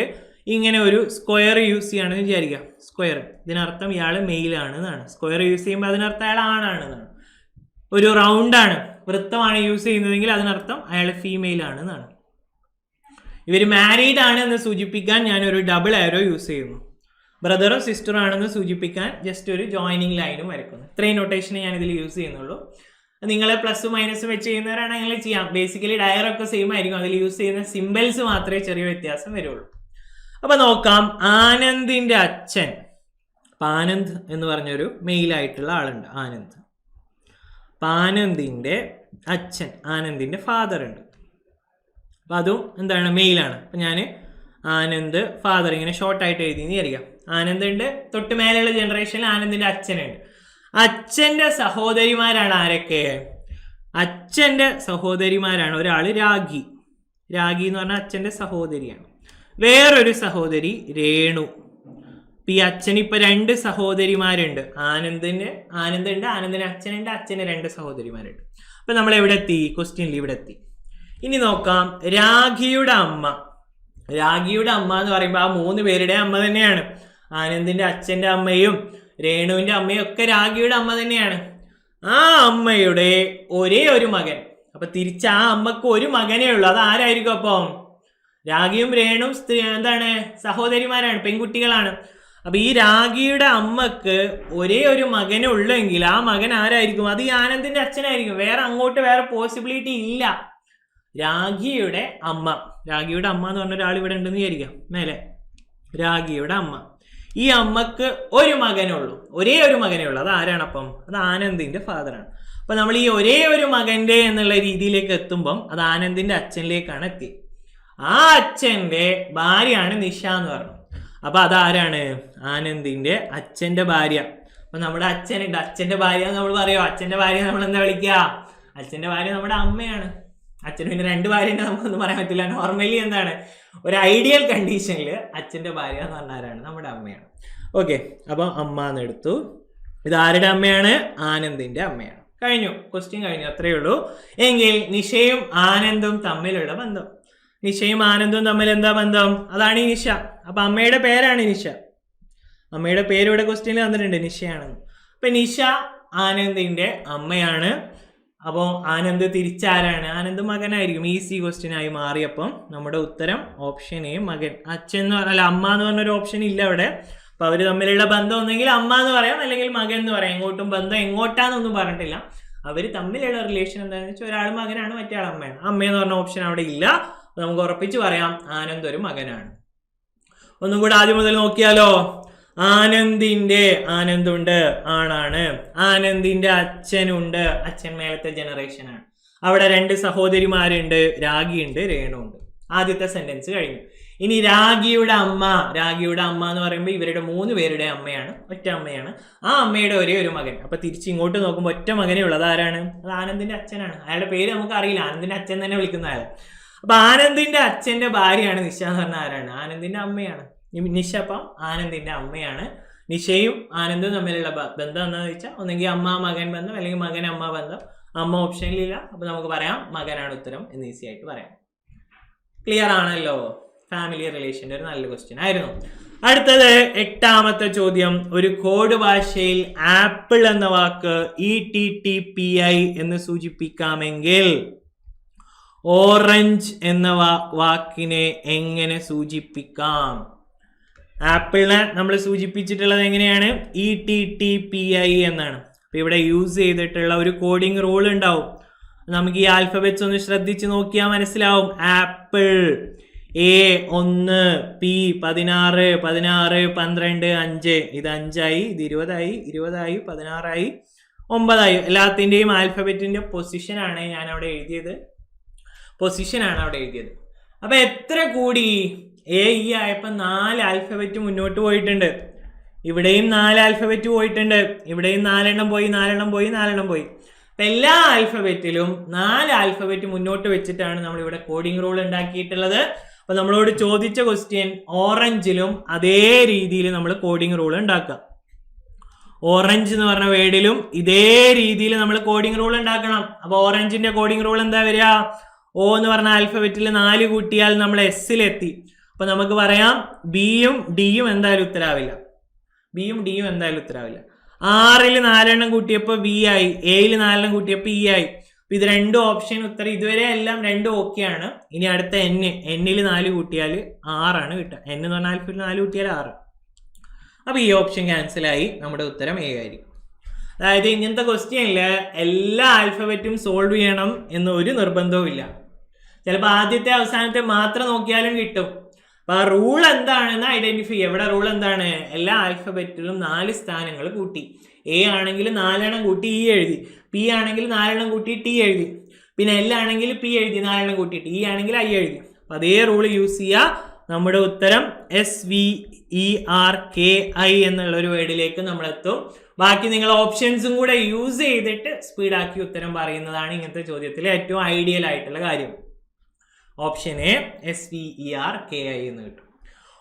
ഇങ്ങനെ ഒരു സ്ക്വയർ യൂസ് ചെയ്യുകയാണെന്ന് വിചാരിക്കുക. സ്ക്വയർ, ഇതിനർത്ഥം ഇയാൾ മെയിലാണ് എന്നാണ്. സ്ക്വയർ യൂസ് ചെയ്യുമ്പോൾ അതിനർത്ഥം അയാൾ ആണാണെന്നാണ്. ഒരു റൗണ്ടാണ്, വൃത്തമാണ് യൂസ് ചെയ്യുന്നതെങ്കിൽ അതിനർത്ഥം അയാൾ ഫീമെയിൽ ആണ് എന്നാണ്. ഇവർ മാരീഡ് ആണ് എന്ന് സൂചിപ്പിക്കാൻ ഞാൻ ഒരു ഡബിൾ ആരോ യൂസ് ചെയ്യുന്നു. ബ്രദറും സിസ്റ്ററും ആണെന്ന് സൂചിപ്പിക്കാൻ ജസ്റ്റ് ഒരു ജോയിനിങ് ലൈനും വരക്കുന്നു. ഇത്രയും നൊട്ടേഷനെ ഞാൻ ഇതിൽ യൂസ് ചെയ്യുന്നുള്ളൂ. നിങ്ങൾ പ്ലസ് മൈനസ് വെച്ച് ചെയ്യുന്നവരാണ് അങ്ങനെ ചെയ്യാം. ബേസിക്കലി ഡയറൊക്കെ സെയിം ആയിരിക്കും, അതിൽ യൂസ് ചെയ്യുന്ന സിമ്പിൾസ് മാത്രമേ ചെറിയ വ്യത്യാസം വരുള്ളൂ. അപ്പൊ നോക്കാം, ആനന്ദിന്റെ അച്ഛൻ, ആനന്ദ് എന്ന് പറഞ്ഞൊരു മെയിലായിട്ടുള്ള ആളുണ്ട്, ആനന്ദ്. ആനന്ദിന്റെ അച്ഛൻ, ആനന്ദിന്റെ ഫാദർ ഉണ്ട്. അപ്പൊ അതും എന്താണ്, മെയിലാണ്. അപ്പൊ ഞാൻ ആനന്ദ് ഫാദർ ഇങ്ങനെ ഷോർട്ടായിട്ട് എഴുതി വിചാരിക്കാം. ആനന്ദ് ഉണ്ട്, തൊട്ട് മേലെയുള്ള ജനറേഷനിൽ ആനന്ദിന്റെ അച്ഛനുണ്ട്. അച്ഛന്റെ സഹോദരിമാരാണ് ആരൊക്കെ? അച്ഛന്റെ സഹോദരിമാരാണ് ഒരാള് രാഖി. രാഖി എന്ന് പറഞ്ഞാൽ അച്ഛന്റെ സഹോദരിയാണ്. വേറൊരു സഹോദരി രേണു. ഈ അച്ഛന് ഇപ്പൊ 2 സഹോദരിമാരുണ്ട്. ആനന്ദിന്റെ അച്ഛനുണ്ട്, അച്ഛന് 2 സഹോദരിമാരുണ്ട്. അപ്പൊ നമ്മൾ എവിടെ എത്തി? ക്വസ്റ്റ്യനിൽ ഇവിടെ എത്തി. ഇനി നോക്കാം, രാഖിയുടെ അമ്മ. രാഖിയുടെ അമ്മ എന്ന് പറയുമ്പോൾ ആ 3 പേരുടെ അമ്മ തന്നെയാണ്. ആനന്ദിന്റെ അച്ഛന്റെ അമ്മയും രേണുവിന്റെ അമ്മയും ഒക്കെ രാഖിയുടെ അമ്മ തന്നെയാണ്. ആ അമ്മയുടെ ഒരേ ഒരു മകൻ. അപ്പൊ തിരിച്ച് ആ അമ്മക്ക് ഒരു മകനേ ഉള്ളൂ. അത് ആരായിരിക്കും? അപ്പം രാഖിയും രേണുവും എന്താണ്, സഹോദരിമാരാണ്, പെൺകുട്ടികളാണ്. അപ്പൊ ഈ രാഖിയുടെ അമ്മക്ക് ഒരേ ഒരു മകനേ ഉള്ളെങ്കിൽ ആ മകൻ ആരായിരിക്കും? അത് ഈ ആനന്ദിന്റെ അച്ഛനായിരിക്കും. വേറെ അങ്ങോട്ട് വേറെ പോസിബിലിറ്റി ഇല്ല. രാഖിയുടെ അമ്മ എന്ന് പറഞ്ഞ ഒരാൾ ഇവിടെ ഉണ്ടെന്ന് വിചാരിക്കാം. മേലെ രാഖിയുടെ അമ്മ. ഈ അമ്മക്ക് ഒരു മകനുള്ളൂ, ഒരേ ഒരു മകനേ ഉള്ളൂ. അത് ആരാണപ്പം? അത് ആനന്ദിന്റെ ഫാദറാണ്. അപ്പൊ നമ്മൾ ഈ ഒരേ ഒരു മകന്റെ എന്നുള്ള രീതിയിലേക്ക് എത്തുമ്പം അത് ആനന്ദിന്റെ അച്ഛനിലേക്കാണ് എത്തി. ആ അച്ഛന്റെ ഭാര്യയാണ് നിഷ എന്ന് പറഞ്ഞു. അപ്പൊ അതാരാണ്? ആനന്ദിന്റെ അച്ഛന്റെ ഭാര്യ. അപ്പൊ നമ്മുടെ അച്ഛനുണ്ട്, അച്ഛന്റെ ഭാര്യ നമ്മൾ പറയോ? അച്ഛന്റെ ഭാര്യ നമ്മൾ എന്താ വിളിക്കുക? അച്ഛന്റെ ഭാര്യ നമ്മുടെ അമ്മയാണ്. അച്ഛന് പിന്നെ 2 ഭാര്യനെ നമുക്കൊന്നും പറയാൻ പറ്റില്ല. നോർമലി എന്താണ്, ഒരു ഐഡിയൽ കണ്ടീഷനിൽ അച്ഛന്റെ ഭാര്യ എന്ന് പറഞ്ഞാലാണ് നമ്മുടെ അമ്മയാണ്. ഓക്കെ, അപ്പൊ അമ്മ എന്നെടുത്തു. ഇത് ആരുടെ അമ്മയാണ്? ആനന്ദിന്റെ അമ്മയാണ്. കഴിഞ്ഞു, ക്വസ്റ്റ്യൻ കഴിഞ്ഞു, അത്രയേ ഉള്ളൂ. എങ്കിൽ നിഷയും ആനന്ദും തമ്മിലുള്ള ബന്ധം. നിഷയും ആനന്ദും തമ്മിൽ എന്താ ബന്ധം? അതാണ് ഈ നിഷ. അപ്പൊ അമ്മയുടെ പേരാണ് നിഷ. അമ്മയുടെ പേര് ഇവിടെ ക്വസ്റ്റ്യനിൽ തന്നിട്ടുണ്ട്, നിഷയാണെന്ന്. അപ്പൊ നിഷ ആനന്ദിന്റെ അമ്മയാണ്. അപ്പോൾ ആനന്ദ് തിരിച്ചാരാണ്? ആനന്ദ് മകനായിരിക്കും. ഈസി ക്വസ്റ്റ്യൻ ആയി മാറിയപ്പം നമ്മുടെ ഉത്തരം ഓപ്ഷൻ എ, മകൻ. അച്ഛൻ എന്ന് പറഞ്ഞാൽ അമ്മ എന്ന് പറഞ്ഞൊരു ഓപ്ഷൻ ഇല്ല അവിടെ. അപ്പൊ അവര് തമ്മിലുള്ള ബന്ധം ഒന്നെങ്കിൽ അമ്മ എന്ന് പറയാം, അല്ലെങ്കിൽ മകൻ എന്ന് പറയാം. എങ്ങോട്ടും ബന്ധം എങ്ങോട്ടാന്നൊന്നും പറഞ്ഞിട്ടില്ല. അവര് തമ്മിലുള്ള റിലേഷൻ എന്താണെന്ന് വെച്ചാൽ ഒരാൾ മകനാണ്, മറ്റേ ആൾ അമ്മയാണ്. അമ്മയെന്ന് പറഞ്ഞ ഓപ്ഷൻ അവിടെ ഇല്ല. നമുക്ക് ഉറപ്പിച്ച് പറയാം ആനന്ദ് ഒരു മകനാണ്. ഒന്നും കൂടെ ആദ്യം മുതൽ നോക്കിയാലോ. ആനന്ദുണ്ട്, ആണാണ്. ആനന്ദിന്റെ അച്ഛനുണ്ട്, അച്ഛൻ മേലത്തെ ജനറേഷൻ ആണ്. അവിടെ 2 സഹോദരിമാരുണ്ട്, രാഖിയുണ്ട്, രേണുണ്ട്. ആദ്യത്തെ സെന്റൻസ് കഴിഞ്ഞു. ഇനി രാഖിയുടെ അമ്മ എന്ന് പറയുമ്പോൾ ഇവരുടെ 3 പേരുടെ അമ്മയാണ്, ഒറ്റ അമ്മയാണ്. ആ അമ്മയുടെ ഒരേ ഒരു മകൻ. അപ്പൊ തിരിച്ച് ഇങ്ങോട്ട് നോക്കുമ്പോൾ ഒറ്റ മകനേ ഉള്ളത്. ആരാണ്? അത് ആനന്ദിന്റെ അച്ഛനാണ്. അയാളുടെ പേര് നമുക്ക് അറിയില്ല, ആനന്ദിന്റെ അച്ഛൻ തന്നെ വിളിക്കുന്ന ആള്. അപ്പൊ ആനന്ദിന്റെ അച്ഛന്റെ ഭാര്യയാണ് നിഷ എന്ന് പറഞ്ഞ ആരാണ്? ആനന്ദിന്റെ അമ്മയാണ്. നിഷ അപ്പം ആനന്ദിന്റെ അമ്മയാണ്. നിഷയും ആനന്ദും തമ്മിലുള്ള ബന്ധം എന്താണെന്ന് വെച്ചാൽ ഒന്നെങ്കിൽ അമ്മ മകൻ ബന്ധം, അല്ലെങ്കിൽ മകൻ അമ്മ ബന്ധം. അമ്മ ഓപ്ഷനിലില്ല. അപ്പൊ നമുക്ക് പറയാം മകനാണ് ഉത്തരം എന്ന് ഈസി ആയിട്ട് പറയാം. ക്ലിയർ ആണല്ലോ? ഫാമിലി റിലേഷന്റെ ഒരു നല്ല ക്വസ്റ്റ്യൻ ആയിരുന്നു. അടുത്തത് 8ാമത്തെ ചോദ്യം. ഒരു കോഡ് ഭാഷയിൽ ആപ്പിൾ എന്ന വാക്ക് ETTPI എന്ന് സൂചിപ്പിക്കാമെങ്കിൽ ഓറഞ്ച് എന്ന വാക്കിനെ എങ്ങനെ സൂചിപ്പിക്കാം? ആപ്പിളിനെ നമ്മൾ സൂചിപ്പിച്ചിട്ടുള്ളത് എങ്ങനെയാണ്? ETTPI എന്നാണ്. അപ്പൊ ഇവിടെ യൂസ് ചെയ്തിട്ടുള്ള ഒരു കോഡിംഗ് റൂൾ ഉണ്ടാവും. നമുക്ക് ഈ ആൽഫബറ്റ്സ് ഒന്ന് ശ്രദ്ധിച്ച് നോക്കിയാൽ മനസ്സിലാവും. Apple A1 P16 16 12 5. ഇത് 5 ആയി, ഇത് 20 ആയി, 20 ആയി, 16 ആയി, 9 ആയി. എല്ലാത്തിൻ്റെയും ആൽഫബറ്റിന്റെ പൊസിഷൻ ആണ് ഞാൻ അവിടെ എഴുതിയത്. അപ്പൊ എത്ര കൂടി? AE ആയപ്പോ 4 ആൽഫബറ്റ് മുന്നോട്ട് പോയിട്ടുണ്ട്. ഇവിടെയും 4 ആൽഫബറ്റ് പോയിട്ടുണ്ട്. ഇവിടെയും 4 എണ്ണം പോയി. അപ്പൊ എല്ലാ ആൽഫബറ്റിലും 4 ആൽഫബറ്റ് മുന്നോട്ട് വെച്ചിട്ടാണ് നമ്മൾ ഇവിടെ കോഡിംഗ് റൂൾ ഉണ്ടാക്കിയിട്ടുള്ളത്. അപ്പൊ നമ്മളോട് ചോദിച്ച ക്വസ്റ്റ്യൻ ഓറഞ്ചിലും അതേ രീതിയിൽ നമ്മൾ കോഡിംഗ് റൂൾ ഉണ്ടാക്കാം. ഓറഞ്ച് എന്ന് പറഞ്ഞ വേർഡിലും ഇതേ രീതിയിൽ നമ്മൾ കോഡിംഗ് റൂൾ ഉണ്ടാക്കണം. അപ്പൊ ഓറഞ്ചിന്റെ കോഡിംഗ് റൂൾ എന്താ വരിക? O എന്ന് പറഞ്ഞ ആൽഫബറ്റിൽ 4 കൂട്ടിയാൽ നമ്മൾ S-ലെത്തി. അപ്പൊ നമുക്ക് പറയാം ബിയും ഡിയും എന്തായാലും ഉത്തരാവില്ല. 6ൽ 4 എണ്ണം കൂട്ടിയപ്പോ B ആയി, Aയിൽ 4 എണ്ണം കൂട്ടിയപ്പോ E ആയി. അപ്പൊ ഇത് 2 ഓപ്ഷൻ ഉത്തരം ഇതുവരെ എല്ലാം 2 ഓക്കെ ആണ്. ഇനി അടുത്ത Nൽ 4 കൂട്ടിയാൽ 6 ആണ് കിട്ടുക. N എന്ന് പറഞ്ഞ ആൽഫബറ്റിൽ 4 കൂട്ടിയാൽ 6. അപ്പൊ ഈ ഓപ്ഷൻ ക്യാൻസൽ ആയി. നമ്മുടെ ഉത്തരം A ആയിരിക്കും. അതായത് ഇങ്ങനത്തെ ക്വസ്റ്റ്യനില് എല്ലാ ആൽഫബറ്റും സോൾവ് ചെയ്യണം എന്ന് ഒരു നിർബന്ധവും ഇല്ല. ചിലപ്പോൾ ആദ്യത്തെ അവസാനത്തെ മാത്രം നോക്കിയാലും കിട്ടും. അപ്പൊ ആ റൂൾ എന്താണെന്ന് ഐഡന്റിഫൈ ചെയ്യുക. ഇവിടെ റൂൾ എന്താണ്? എല്ലാ ആൽഫബറ്റിലും 4 സ്ഥാനങ്ങൾ കൂട്ടി. A ആണെങ്കിൽ 4 എണ്ണം കൂട്ടി E എഴുതി, P ആണെങ്കിൽ 4 എണ്ണം കൂട്ടി T എഴുതി, പിന്നെ L ആണെങ്കിൽ P എഴുതി 4 എണ്ണം കൂട്ടിയിട്ട്, E ആണെങ്കിൽ I എഴുതി. അപ്പൊ അതേ റൂൾ യൂസ് ചെയ്യുക. നമ്മുടെ ഉത്തരം SVERKI എന്നുള്ള ഒരു വേർഡിലേക്ക് നമ്മൾ എത്തും. ബാക്കി നിങ്ങൾ ഓപ്ഷൻസും കൂടെ യൂസ് ചെയ്തിട്ട് സ്പീഡാക്കി ഉത്തരം പറയുന്നതാണ് ഇങ്ങനത്തെ ചോദ്യത്തിലെ ഏറ്റവും ഐഡിയൽ ആയിട്ടുള്ള കാര്യം. ഓപ്ഷൻ എ SVERKI എന്ന് കിട്ടും.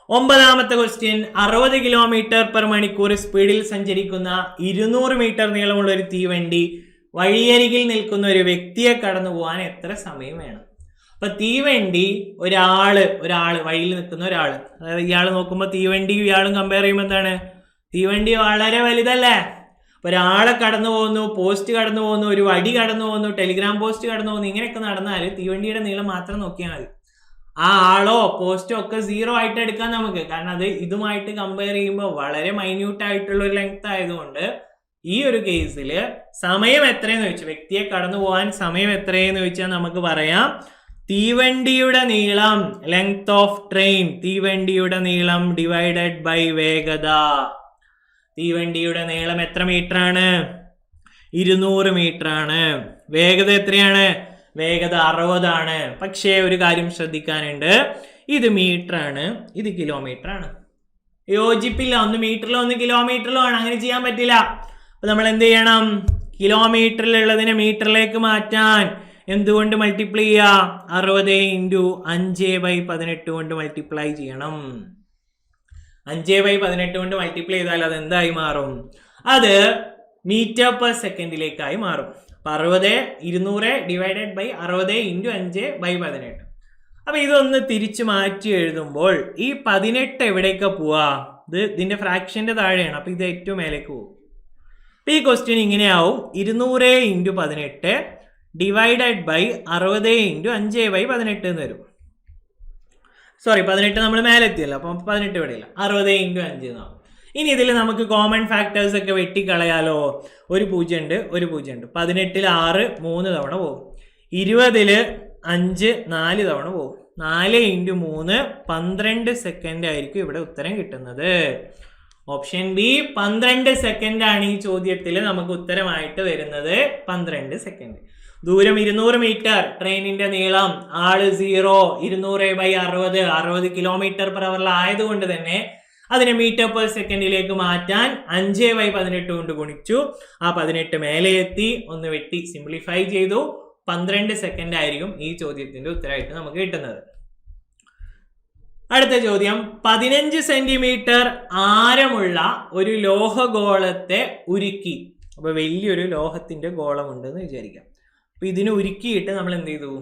9ാമത്തെ ക്വസ്റ്റ്യൻ. 60 km/മണിക്കൂർ സ്പീഡിൽ സഞ്ചരിക്കുന്ന 200 മീറ്റർ നീളമുള്ള ഒരു തീവണ്ടി വഴിയരികിൽ നിൽക്കുന്ന ഒരു വ്യക്തിയെ കടന്നു പോകാൻ എത്ര സമയം വേണം? അപ്പൊ തീവണ്ടി ഒരാള് വഴിയിൽ നിൽക്കുന്ന ഒരാള്, അതായത് ഇയാൾ നോക്കുമ്പോൾ തീവണ്ടിയും ഇയാളും കമ്പയർ ചെയ്യുമ്പോൾ എന്താണ്? തീവണ്ടി വളരെ വലുതല്ലേ? ഒരാളെ കടന്നു പോകുന്നു, പോസ്റ്റ് കടന്നു പോകുന്നു, ഒരു വടി കടന്നു പോകുന്നു, ടെലിഗ്രാം പോസ്റ്റ് കടന്നു പോകുന്നു. ഇങ്ങനെയൊക്കെ നടന്നാൽ തീവണ്ടിയുടെ നീളം മാത്രം നോക്കിയാൽ മതി. ആ ആളോ പോസ്റ്റോ ഒക്കെ 0 ആയിട്ട് എടുക്കാം നമുക്ക്. കാരണം അത് ഇതുമായിട്ട് കമ്പയർ ചെയ്യുമ്പോൾ വളരെ മൈന്യൂട്ട് ആയിട്ടുള്ള ഒരു ലെങ്ത് ആയതുകൊണ്ട് ഈ ഒരു കേസിൽ സമയം എത്രയെന്ന് ചോദിച്ചാൽ, വ്യക്തിയെ കടന്നു പോകാൻ സമയം എത്രയെന്ന് ചോദിച്ചാൽ നമുക്ക് പറയാം തീവണ്ടിയുടെ നീളം, ലെങ്ത് ഓഫ് ട്രെയിൻ, തീവണ്ടിയുടെ നീളം ഡിവൈഡഡ് ബൈ വേഗത. തീവണ്ടിയുടെ നീളം എത്ര മീറ്റർ ആണ്? 200 മീറ്റർ ആണ്. വേഗത എത്രയാണ്? വേഗത 60 ആണ്. പക്ഷേ ഒരു കാര്യം ശ്രദ്ധിക്കാനുണ്ട്, ഇത് മീറ്റർ ആണ്, ഇത് കിലോമീറ്റർ ആണ്. യോജിപ്പില്ല. ഒന്ന് മീറ്ററിലോ ഒന്ന് കിലോമീറ്ററിലോ ആണ്, അങ്ങനെ ചെയ്യാൻ പറ്റില്ല. അപ്പൊ നമ്മൾ എന്ത് ചെയ്യണം? കിലോമീറ്ററിലുള്ളതിനെ മീറ്ററിലേക്ക് മാറ്റാൻ എന്തുകൊണ്ട് മൾട്ടിപ്ലൈ ചെയ്യുക? 60 × 5/18 കൊണ്ട് മൾട്ടിപ്ലൈ ചെയ്യണം. 5/18 കൊണ്ട് മൾട്ടിപ്ലൈ ചെയ്താൽ അത് എന്തായി മാറും? അത് മീറ്റർ പെർ സെക്കൻഡിലേക്കായി മാറും. അപ്പൊ 200 ഡിവൈഡഡ് ബൈ 60 × 5/18. അപ്പൊ ഇതൊന്ന് തിരിച്ചു മാറ്റി എഴുതുമ്പോൾ ഈ 18 എവിടേക്കാ പോവാ? ഇതിന്റെ ഫ്രാക്ഷന്റെ താഴെയാണ്. അപ്പൊ ഇത് ഏറ്റവും മേലേക്ക് പോകും. അപ്പൊ ഈ ക്വസ്റ്റ്യൻ ഇങ്ങനെയാവും: 200 × 18 ഡിവൈഡഡ് ബൈ 60 × 5/18 എന്ന് വരും. സോറി, 18 നമ്മൾ മേലെത്തിയല്ലോ, അപ്പൊ 18 ഇവിടെയില്ല, 60 × 5 എന്നാവും. ഇനി ഇതിൽ നമുക്ക് കോമൺ ഫാക്ടേഴ്സ് ഒക്കെ വെട്ടിക്കളയാലോ. ഒരു 0 ഉണ്ട്, ഒരു 0 ഉണ്ട്. 18 6 3 തവണ പോകും. 20 5 4 തവണ പോകും. 4 × 3 12 സെക്കൻഡ് ആയിരിക്കും ഇവിടെ ഉത്തരം കിട്ടുന്നത്. ഓപ്ഷൻ ബി 12 സെക്കൻഡ് ആണ് ഈ ചോദ്യത്തിൽ നമുക്ക് ഉത്തരമായിട്ട് വരുന്നത്. 12 സെക്കൻഡ്. ദൂരം 200 മീറ്റർ, ട്രെയിനിന്റെ നീളം ആള് 0, 200/60 60 km/h ആയതുകൊണ്ട് തന്നെ അതിനെ മീറ്റർ പെർ സെക്കൻഡിലേക്ക് മാറ്റാൻ 5/18 കൊണ്ട് ഗുണിച്ചു. ആ 18 മേലെ എത്തി, ഒന്ന് വെട്ടി സിംപ്ലിഫൈ ചെയ്തു. 12 സെക്കൻഡ് ആയിരിക്കും ഈ ചോദ്യത്തിന്റെ ഉത്തരമായിട്ട് നമുക്ക് കിട്ടുന്നത്. അടുത്ത ചോദ്യം: 15 സെന്റിമീറ്റർ ആരമുള്ള ഒരു ലോഹഗോളത്തെ ഉരുക്കി. അപ്പൊ വലിയൊരു ലോഹത്തിന്റെ ഗോളം ഉണ്ടെന്ന് വിചാരിക്കാം. അപ്പൊ ഇതിനെ ഉരുക്കിയിട്ട് നമ്മൾ എന്ത് ചെയ്തു?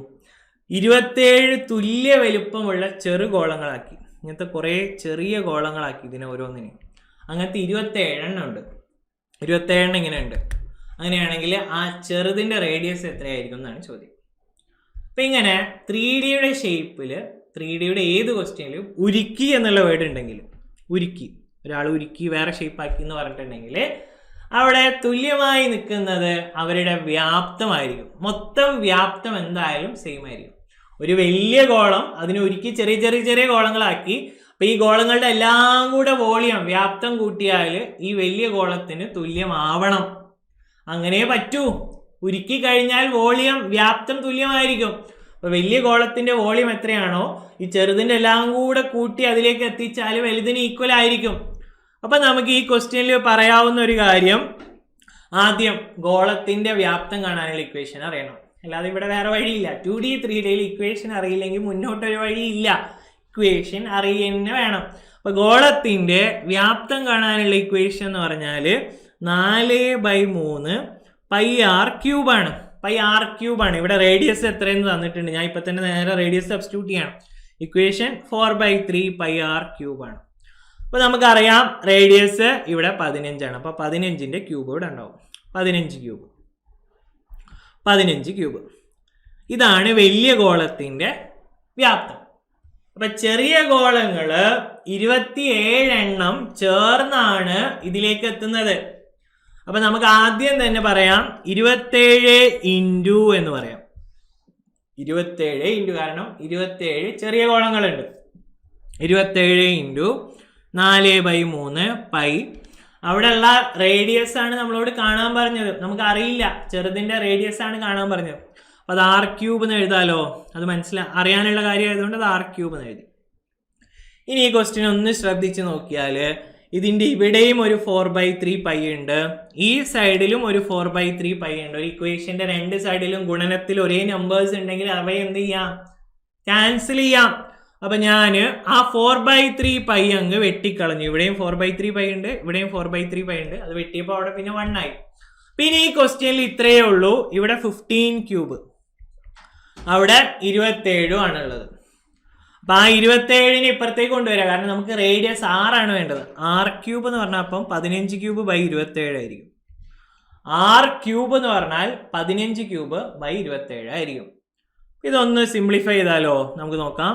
27 തുല്യ വലുപ്പമുള്ള ചെറുഗോളങ്ങളാക്കി. ഇങ്ങനത്തെ കുറെ ചെറിയ ഗോളങ്ങളാക്കി ഇതിനെ ഓരോന്നിനെയും. അങ്ങനത്തെ 27 എണ്ണം ഉണ്ട്. 27 എണ്ണം ഇങ്ങനെ ഉണ്ട്. അങ്ങനെയാണെങ്കിൽ ആ ചെറുതിന്റെ റേഡിയസ് എത്രയായിരിക്കും എന്നാണ് ചോദ്യം. അപ്പൊ ഇങ്ങനെ 3Dയുടെ ഷേപ്പില്, 3Dയുടെ ഏത് ക്വസ്റ്റ്യനിലും ഉരുക്കി എന്നുള്ള വേർഡ് ഉണ്ടെങ്കിൽ, ഉരുക്കി, ഒരാൾ ഉരുക്കി വേറെ ഷേപ്പാക്കി എന്ന് പറഞ്ഞിട്ടുണ്ടെങ്കിൽ അവിടെ തുല്യമായി നിൽക്കുന്നത് അവരുടെ വ്യാപ്തമായിരിക്കും. മൊത്തം വ്യാപ്തം എന്തായാലും സെയിം ആയിരിക്കും. ഒരു വലിയ ഗോളം അതിനെ ഉരുക്കി ചെറിയ ചെറിയ ചെറിയ ഗോളങ്ങളാക്കി. അപ്പൊ ഈ ഗോളങ്ങളുടെ എല്ലാം കൂടെ വോളിയം, വ്യാപ്തം കൂട്ടിയാൽ ഈ വലിയ ഗോളത്തിന് തുല്യമാവണം. അങ്ങനെ പറ്റൂ. ഉരുക്കി കഴിഞ്ഞാൽ വോളിയം, വ്യാപ്തം തുല്യമായിരിക്കും. അപ്പൊ വലിയ ഗോളത്തിന്റെ വോളിയം എത്രയാണോ ഈ ചെറുതിന്റെ എല്ലാം കൂടെ കൂട്ടി അതിലേക്ക് എത്തിച്ചാൽ വലുതിന് ഈക്വൽ ആയിരിക്കും. അപ്പൊ നമുക്ക് ഈ ക്വസ്റ്റ്യനിൽ പറയാവുന്ന ഒരു കാര്യം, ആദ്യം ഗോളത്തിന്റെ വ്യാപ്തം കാണാനുള്ള ഇക്വേഷൻ അറിയണം. അല്ലാതെ ഇവിടെ വേറെ വഴിയില്ല. 2D 3Dയിൽ ഇക്വേഷൻ അറിയില്ലെങ്കിൽ മുന്നോട്ടൊരു വഴിയില്ല. ഇക്വേഷൻ അറിയുന്ന വേണം. അപ്പൊ ഗോളത്തിന്റെ വ്യാപ്തം കാണാനുള്ള ഇക്വേഷൻ എന്ന് പറഞ്ഞാൽ 4/3 πr³ ആണ്. πr³ ആണ്. ഇവിടെ റേഡിയസ് എത്രയെന്ന് തന്നിട്ടുണ്ട്. ഞാൻ ഇപ്പൊ തന്നെ നേരെ റേഡിയസ് സബ്സ്റ്റിറ്റ്യൂട്ട് ചെയ്യണം. ഇക്വേഷൻ 4/3 πr³ ആണ്. അപ്പൊ നമുക്കറിയാം റേഡിയസ് ഇവിടെ 15 ആണ്. അപ്പൊ 15ന്റെ ക്യൂബ് ഇവിടെ ഉണ്ടാവും. 15 ക്യൂബ്. ഇതാണ് വലിയ ഗോളത്തിന്റെ വ്യാപ്തം. അപ്പൊ ചെറിയ ഗോളങ്ങള് 27 എണ്ണം ചേർന്നാണ് ഇതിലേക്ക് എത്തുന്നത്. അപ്പൊ നമുക്ക് ആദ്യം തന്നെ പറയാം 27 ഇൻറ്റു എന്ന് പറയാം. 27 ഇൻറ്റു, കാരണം 27 ചെറിയ ഗോളങ്ങളുണ്ട്. 27 ഇൻറ്റു 4/3 പൈ. അവിടെയുള്ള റേഡിയസ് ആണ് നമ്മളോട് കാണാൻ പറഞ്ഞത്. നമുക്ക് അറിയില്ല, ചെറുതിന്റെ റേഡിയസ് ആണ് കാണാൻ പറഞ്ഞത്. അപ്പൊ അത് r³ എന്ന് എഴുതാലോ. അത് അറിയാനുള്ള കാര്യം ആയതുകൊണ്ട് അത് r³ എന്ന് എഴുതി. ഇനി ഈ ക്വസ്റ്റ്യൻ ഒന്ന് ശ്രദ്ധിച്ച് നോക്കിയാൽ ഇതിന്റെ ഇവിടെയും ഒരു 4/3 പൈ ഉണ്ട്, ഈ സൈഡിലും ഒരു 4/3 പൈ ഉണ്ട്. ഒരു ഇക്വേഷന്റെ രണ്ട് സൈഡിലും ഗുണനത്തിൽ ഒരേ നമ്പേഴ്സ് ഉണ്ടെങ്കിൽ അവയെ എന്ത് ചെയ്യാം? ക്യാൻസൽ ചെയ്യാം. അപ്പൊ ഞാൻ ആ 4/3 പൈ അങ്ങ് വെട്ടിക്കളഞ്ഞു. ഇവിടെയും 4/3 പൈ ഉണ്ട്, ഇവിടെയും 4/3 പൈ ഉണ്ട്. അത് വെട്ടിയപ്പോൾ അവിടെ പിന്നെ 1 ആയി. പിന്നെ ഈ ക്വസ്റ്റ്യനിൽ ഇത്രയേ ഉള്ളൂ. ഇവിടെ 15 ക്യൂബ്, അവിടെ 27 ആണുള്ളത്. അപ്പൊ ആ 27നെ ഇപ്പുറത്തേക്ക് കൊണ്ടുവരാം. കാരണം നമുക്ക് റേഡിയസ് 6 ആണ് വേണ്ടത്. r³ എന്ന് പറഞ്ഞാൽ അപ്പം 15 ക്യൂബ് ബൈ 27 ആയിരിക്കും. r³ എന്ന് പറഞ്ഞാൽ 15 ക്യൂബ് ബൈ 27 ആയിരിക്കും. ഇതൊന്ന് സിംപ്ലിഫൈ ചെയ്താലോ നമുക്ക് നോക്കാം.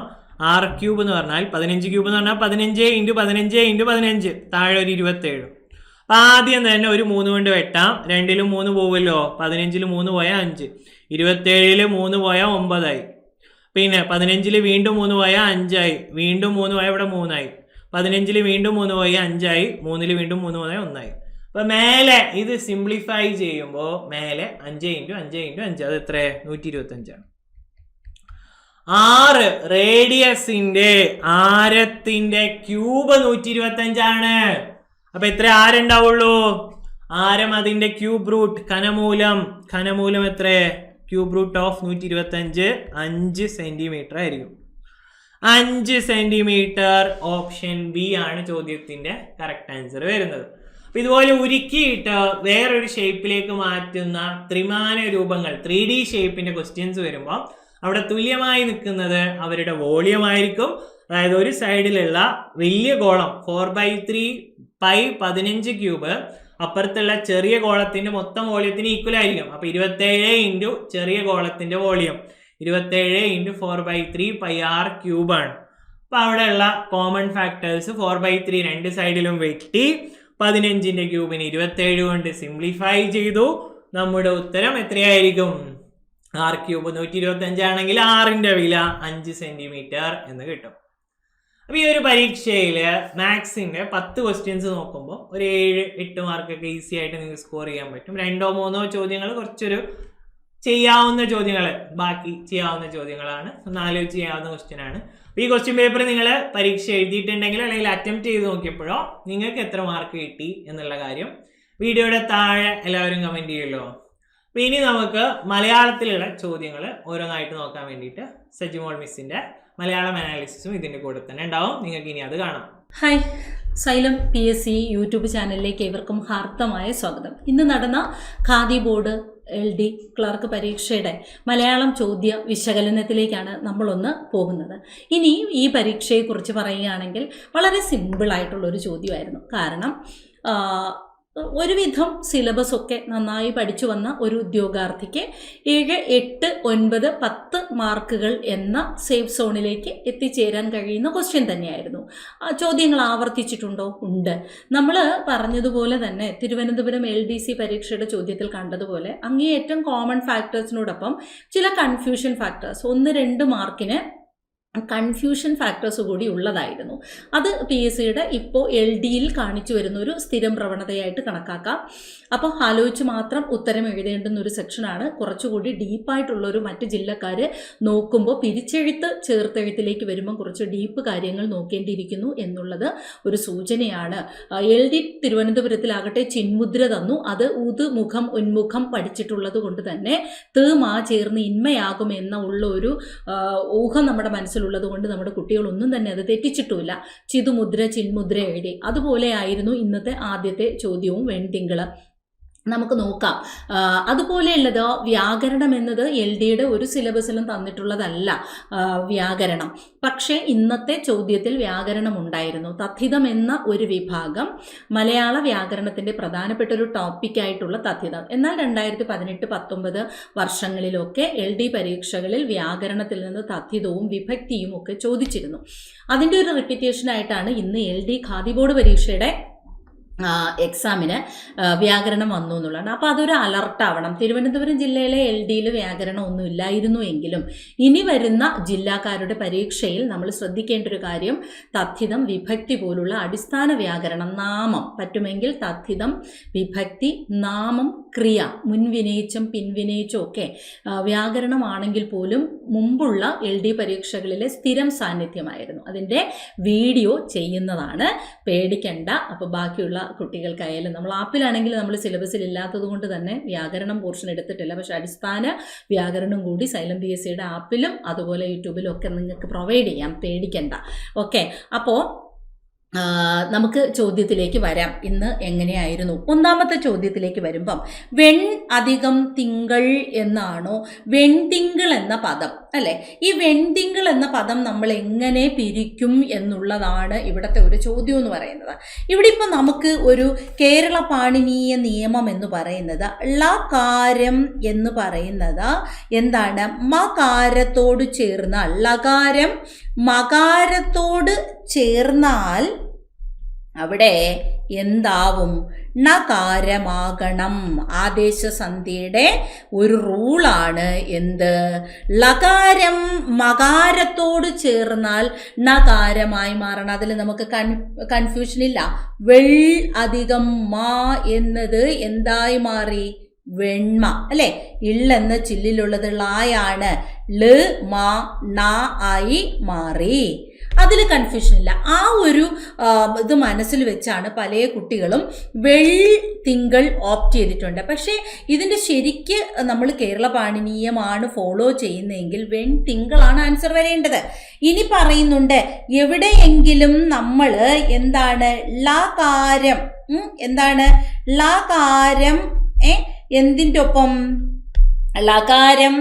r³ എന്ന് പറഞ്ഞാൽ 15 ക്യൂബ് എന്ന് പറഞ്ഞാൽ 15 × 15 × 15, താഴെ ഒരു 27. അപ്പൊ ആദ്യം തന്നെ ഒരു 3 കൊണ്ട് വെട്ടാം. 2ലും 3 പോവുമല്ലോ. 15ൽ 3 പോയാൽ 5, 27ൽ 3 പോയാൽ 9 ആയി. പിന്നെ 15 വീണ്ടും 3 പോയാൽ 5 ആയി, വീണ്ടും 3 പോയാൽ ഇവിടെ 3 ആയി, 15 വീണ്ടും 3 പോയാൽ 5 ആയി, 3 വീണ്ടും 3 പോയാൽ 1 ആയി. അപ്പൊ മേലെ ഇത് സിംപ്ലിഫൈ ചെയ്യുമ്പോൾ മേലെ 5 × 5 × 5 അത് എത്ര? 125 ആണ്. 6 റേഡിയസിന്റെ ആരത്തിന്റെ ക്യൂബ് 125 ആണ്. അപ്പൊ എത്ര ആരം ഉണ്ടാവുള്ളൂ? ആരം അതിന്റെ ക്യൂബ് റൂട്ട് ഘനമൂലം എത്ര? ക്യൂബ് റൂട്ട് ഓഫ് 125 5 സെന്റിമീറ്റർ ആയിരിക്കും. 5 സെന്റിമീറ്റർ. ഓപ്ഷൻ ബി ആണ് ചോദ്യത്തിന്റെ കറക്റ്റ് ആൻസർ വരുന്നത്. അപ്പൊ ഇതുപോലെ ഉരുക്കിയിട്ട് വേറൊരു ഷേപ്പിലേക്ക് മാറ്റുന്ന ത്രിമാന രൂപങ്ങൾ 3D ഷേപ്പിന്റെ ക്വസ്റ്റ്യൻസ് വരുമ്പോൾ അവിടെ തുല്യമായി നിൽക്കുന്നത് അവരുടെ വോളിയം ആയിരിക്കും. അതായത് ഒരു സൈഡിലുള്ള വലിയ ഗോളം 4/3 പൈ 15 ക്യൂബ് അപ്പുറത്തുള്ള ചെറിയ ഗോളത്തിന്റെ മൊത്തം വോളിയത്തിന് ഈക്വൽ ആയിരിക്കും. അപ്പൊ 27 ഇൻറ്റു ചെറിയ ഗോളത്തിന്റെ വോളിയം 27 ഇൻറ്റു 4/3 പൈ ആർ ക്യൂബാണ്. അപ്പൊ അവിടെയുള്ള കോമൺ ഫാക്ടേഴ്സ് 4/3 രണ്ട് സൈഡിലും വെട്ടി 15ന്റെ ക്യൂബിന് 27 കൊണ്ട് സിംപ്ലിഫൈ ചെയ്തു. നമ്മുടെ ഉത്തരം എത്രയായിരിക്കും? ആർ ക്യൂബ് 125 ആണെങ്കിൽ ആറിന്റെ വില 5 സെന്റിമീറ്റർ എന്ന് കിട്ടും. അപ്പൊ ഈ ഒരു പരീക്ഷയില് മാത്സിന്റെ 10 ക്വസ്റ്റ്യൻസ് നോക്കുമ്പോൾ ഒരു 7-8 മാർക്കൊക്കെ ഈസി ആയിട്ട് നിങ്ങൾക്ക് സ്കോർ ചെയ്യാൻ പറ്റും. 2-3 ചോദ്യങ്ങൾ കുറച്ചൊരു ചെയ്യാവുന്ന ചോദ്യങ്ങൾ, ബാക്കി ചെയ്യാവുന്ന ചോദ്യങ്ങളാണ്. ആലോചിച്ച് ചെയ്യാവുന്ന ക്വസ്റ്റ്യൻ ആണ്. ഈ ക്വസ്റ്റ്യൻ പേപ്പർ നിങ്ങൾ പരീക്ഷ എഴുതിയിട്ടുണ്ടെങ്കിൽ അല്ലെങ്കിൽ അറ്റംപ്റ്റ് ചെയ്ത് നോക്കിയപ്പോഴോ നിങ്ങൾക്ക് എത്ര മാർക്ക് കിട്ടി എന്നുള്ള കാര്യം വീഡിയോയുടെ താഴെ എല്ലാവരും കമന്റ് ചെയ്യുമല്ലോ. അപ്പൊ ഇനി നമുക്ക് മലയാളത്തിലുള്ള ചോദ്യങ്ങൾ ഓരോന്നായിട്ട് നോക്കാൻ വേണ്ടിയിട്ട് സജിമോൾ മിസ്സിന്റെ മലയാളം അനാലിസിസും ഇതിന്റെ കൂടെ തന്നെ ഉണ്ടാവും. നിങ്ങൾക്ക് ഇനി അത് കാണാം. ഹായ്, സൈലം PSC യൂട്യൂബ് ചാനലിലേക്ക് ഏവർക്കും ഹാർദമായ സ്വാഗതം. ഇന്ന് നടന്ന ഖാദി ബോർഡ് LD ക്ലർക്ക് പരീക്ഷയുടെ മലയാളം ചോദ്യ വിശകലനത്തിലേക്കാണ് നമ്മളൊന്ന് പോകുന്നത്. ഇനി ഈ പരീക്ഷയെക്കുറിച്ച് പറയുകയാണെങ്കിൽ വളരെ സിമ്പിളായിട്ടുള്ളൊരു ചോദ്യമായിരുന്നു. കാരണം ഒരുവിധം സിലബസ് ഒക്കെ നന്നായി പഠിച്ചു വന്ന ഒരു ഉദ്യോഗാർത്ഥിക്ക് 7, 8, 9, 10 മാർക്കുകൾ എന്ന സേഫ് സോണിലേക്ക് എത്തിച്ചേരാൻ കഴിയുന്ന ക്വസ്റ്റ്യൻ തന്നെയായിരുന്നു. ചോദ്യങ്ങൾ ആവർത്തിച്ചിട്ടുണ്ടോ? ഉണ്ട്. നമ്മൾ പറഞ്ഞതുപോലെ തന്നെ തിരുവനന്തപുരം LDC പരീക്ഷയുടെ ചോദ്യത്തിൽ കണ്ടതുപോലെ അങ്ങേയറ്റം കോമൺ ഫാക്ടേഴ്സിനോടൊപ്പം ചില കൺഫ്യൂഷൻ ഫാക്ടേഴ്സ് 1-2 മാർക്കിന് കൺഫ്യൂഷൻ ഫാക്ടേഴ്സ് കൂടി ഉള്ളതായിരുന്നു. അത് PSCയുടെ ഇപ്പോൾ LDയിൽ കാണിച്ചു വരുന്ന ഒരു സ്ഥിരം പ്രവണതയായിട്ട് കണക്കാക്കാം. അപ്പോൾ ആലോചിച്ച് മാത്രം ഉത്തരം എഴുതേണ്ടുന്ന ഒരു സെക്ഷനാണ്. കുറച്ചുകൂടി ഡീപ്പായിട്ടുള്ളൊരു മറ്റ് ജില്ലക്കാർ നോക്കുമ്പോൾ പിരിച്ചെഴുത്ത് ചേർത്തെഴുത്തിലേക്ക് വരുമ്പോൾ കുറച്ച് ഡീപ്പ് കാര്യങ്ങൾ നോക്കേണ്ടിയിരിക്കുന്നു എന്നുള്ളത് ഒരു സൂചനയാണ്. LD തിരുവനന്തപുരത്തിലാകട്ടെ ചിന്മുദ്ര തന്നു. അത് മുഖം ഉന്മുഖം പഠിച്ചിട്ടുള്ളത് കൊണ്ട് തന്നെ മാ ചേർന്ന് ഇന്മയാകും എന്ന ഉള്ള ഒരു ഊഹം നമ്മുടെ മനസ്സിലുള്ളത് കൊണ്ട് നമ്മുടെ കുട്ടികളൊന്നും തന്നെ അത് തെറ്റിച്ചിട്ടുമില്ല. ചിതുമുദ്ര ചിന്മുദ്ര എഴുതി. അതുപോലെ ആയിരുന്നു ഇന്നത്തെ ആദ്യത്തെ ചോദ്യവും വെൺതിങ്കൾ. നമുക്ക് നോക്കാം. അതുപോലെയുള്ളത് വ്യാകരണം എന്നത് LDയുടെ ഒരു സിലബസിലും തന്നിട്ടുള്ളതല്ല വ്യാകരണം. പക്ഷേ ഇന്നത്തെ ചോദ്യത്തിൽ വ്യാകരണം ഉണ്ടായിരുന്നു. തഥിതം എന്ന ഒരു വിഭാഗം മലയാള വ്യാകരണത്തിൻ്റെ പ്രധാനപ്പെട്ട ഒരു ടോപ്പിക്കായിട്ടുള്ള തഥിതം. എന്നാൽ 2018-19 വർഷങ്ങളിലൊക്കെ LD പരീക്ഷകളിൽ വ്യാകരണത്തിൽ നിന്ന് തഥിതവും വിഭക്തിയും ഒക്കെ ചോദിച്ചിരുന്നു. അതിൻ്റെ ഒരു റിപ്പീറ്റേഷനായിട്ടാണ് ഇന്ന് LD ഖാദി ബോർഡ് പരീക്ഷയുടെ എക്സാമിന് വ്യാകരണം വന്നു എന്നുള്ളതാണ്. അപ്പോൾ അതൊരു അലർട്ടാവണം. തിരുവനന്തപുരം ജില്ലയിലെ LDയിൽ വ്യാകരണം ഒന്നും ഇല്ലായിരുന്നു എങ്കിലും ഇനി വരുന്ന ജില്ലാക്കാരുടെ പരീക്ഷയിൽ നമ്മൾ ശ്രദ്ധിക്കേണ്ട ഒരു കാര്യം തഥിതം വിഭക്തി പോലുള്ള അടിസ്ഥാന വ്യാകരണം, നാമം പറ്റുമെങ്കിൽ തഥിതം വിഭക്തി നാമം ക്രിയ മുൻവിനയിച്ചും പിൻവിനയിച്ചും ഒക്കെ വ്യാകരണമാണെങ്കിൽ പോലും മുമ്പുള്ള LD പരീക്ഷകളിലെ സ്ഥിരം സാന്നിധ്യമായിരുന്നു. അതിൻ്റെ വീഡിയോ ചെയ്യുന്നതാണ്, പേടിക്കണ്ട. അപ്പോൾ ബാക്കിയുള്ള കുട്ടികൾക്കായാലും നമ്മൾ ആപ്പിലാണെങ്കിൽ നമ്മൾ സിലബസിൽ ഇല്ലാത്തത് കൊണ്ട് തന്നെ വ്യാകരണം പോർഷൻ എടുത്തിട്ടില്ല. പക്ഷെ അടിസ്ഥാന വ്യാകരണം കൂടി സൈലം PSCയുടെ ആപ്പിലും അതുപോലെ യൂട്യൂബിലും ഒക്കെ നിങ്ങൾക്ക് പ്രൊവൈഡ് ചെയ്യാം, പേടിക്കണ്ട. ഓക്കെ, അപ്പോൾ നമുക്ക് ചോദ്യത്തിലേക്ക് വരാം. ഇന്ന് എങ്ങനെയായിരുന്നു? ഒന്നാമത്തെ ചോദ്യത്തിലേക്ക് വരുമ്പം അധികം തിങ്കൾ എന്നാണോ വെൺതിങ്കൾ എന്ന പദം, അല്ലേ? ഈ വെൺതിങ്കൾ എന്ന പദം നമ്മൾ എങ്ങനെ പിരിക്കും എന്നുള്ളതാണ് ഇവിടുത്തെ ഒരു ചോദ്യം എന്ന് പറയുന്നത്. ഇവിടെ ഇപ്പം നമുക്ക് ഒരു കേരള പാണിനീയ നിയമം എന്ന് പറയുന്നത് ളകാരം എന്ന് പറയുന്നത് എന്താണ്? മകാരത്തോട് ചേർന്നാൽ, ലകാരം മകാരത്തോട് ചേർന്നാൽ അവിടെ എന്താവും? ണകാരമാകണം. ആദേശസന്ധിയുടെ ഒരു റൂളാണ് എന്ത്? ലകാരം മകാരത്തോട് ചേർന്നാൽ ണകാരമായി മാറണം. അതിൽ നമുക്ക് കൺഫ്യൂഷൻ ഇല്ല. വെൾ അധികം മാ എന്നത് എന്തായി മാറി? വെണ്മ അല്ലെ? ഇള്ളെന്ന ചില്ലിലുള്ളത് ളായാണ്. ല് മാ ണ ആയി മാറി. അതിൽ കൺഫ്യൂഷൻ ഇല്ല. ആ ഒരു ഇത് മനസ്സിൽ വെച്ചാണ് പല കുട്ടികളും വെൾ തിങ്കൾ ഓപ്റ്റ് ചെയ്തിട്ടുണ്ട്. പക്ഷേ ഇതിൻ്റെ ശരിക്ക് നമ്മൾ കേരള പാണിനീയമാണ് ഫോളോ ചെയ്യുന്നതെങ്കിൽ വെൺ തിങ്കളാണ് ആൻസർ വരേണ്ടത്. ഇനി പറയുന്നുണ്ട് എവിടെയെങ്കിലും നമ്മൾ എന്താണ് ലകാരം എന്താണ് ലകാരം എന്തിൻ്റെ ഒപ്പം? ലകാരം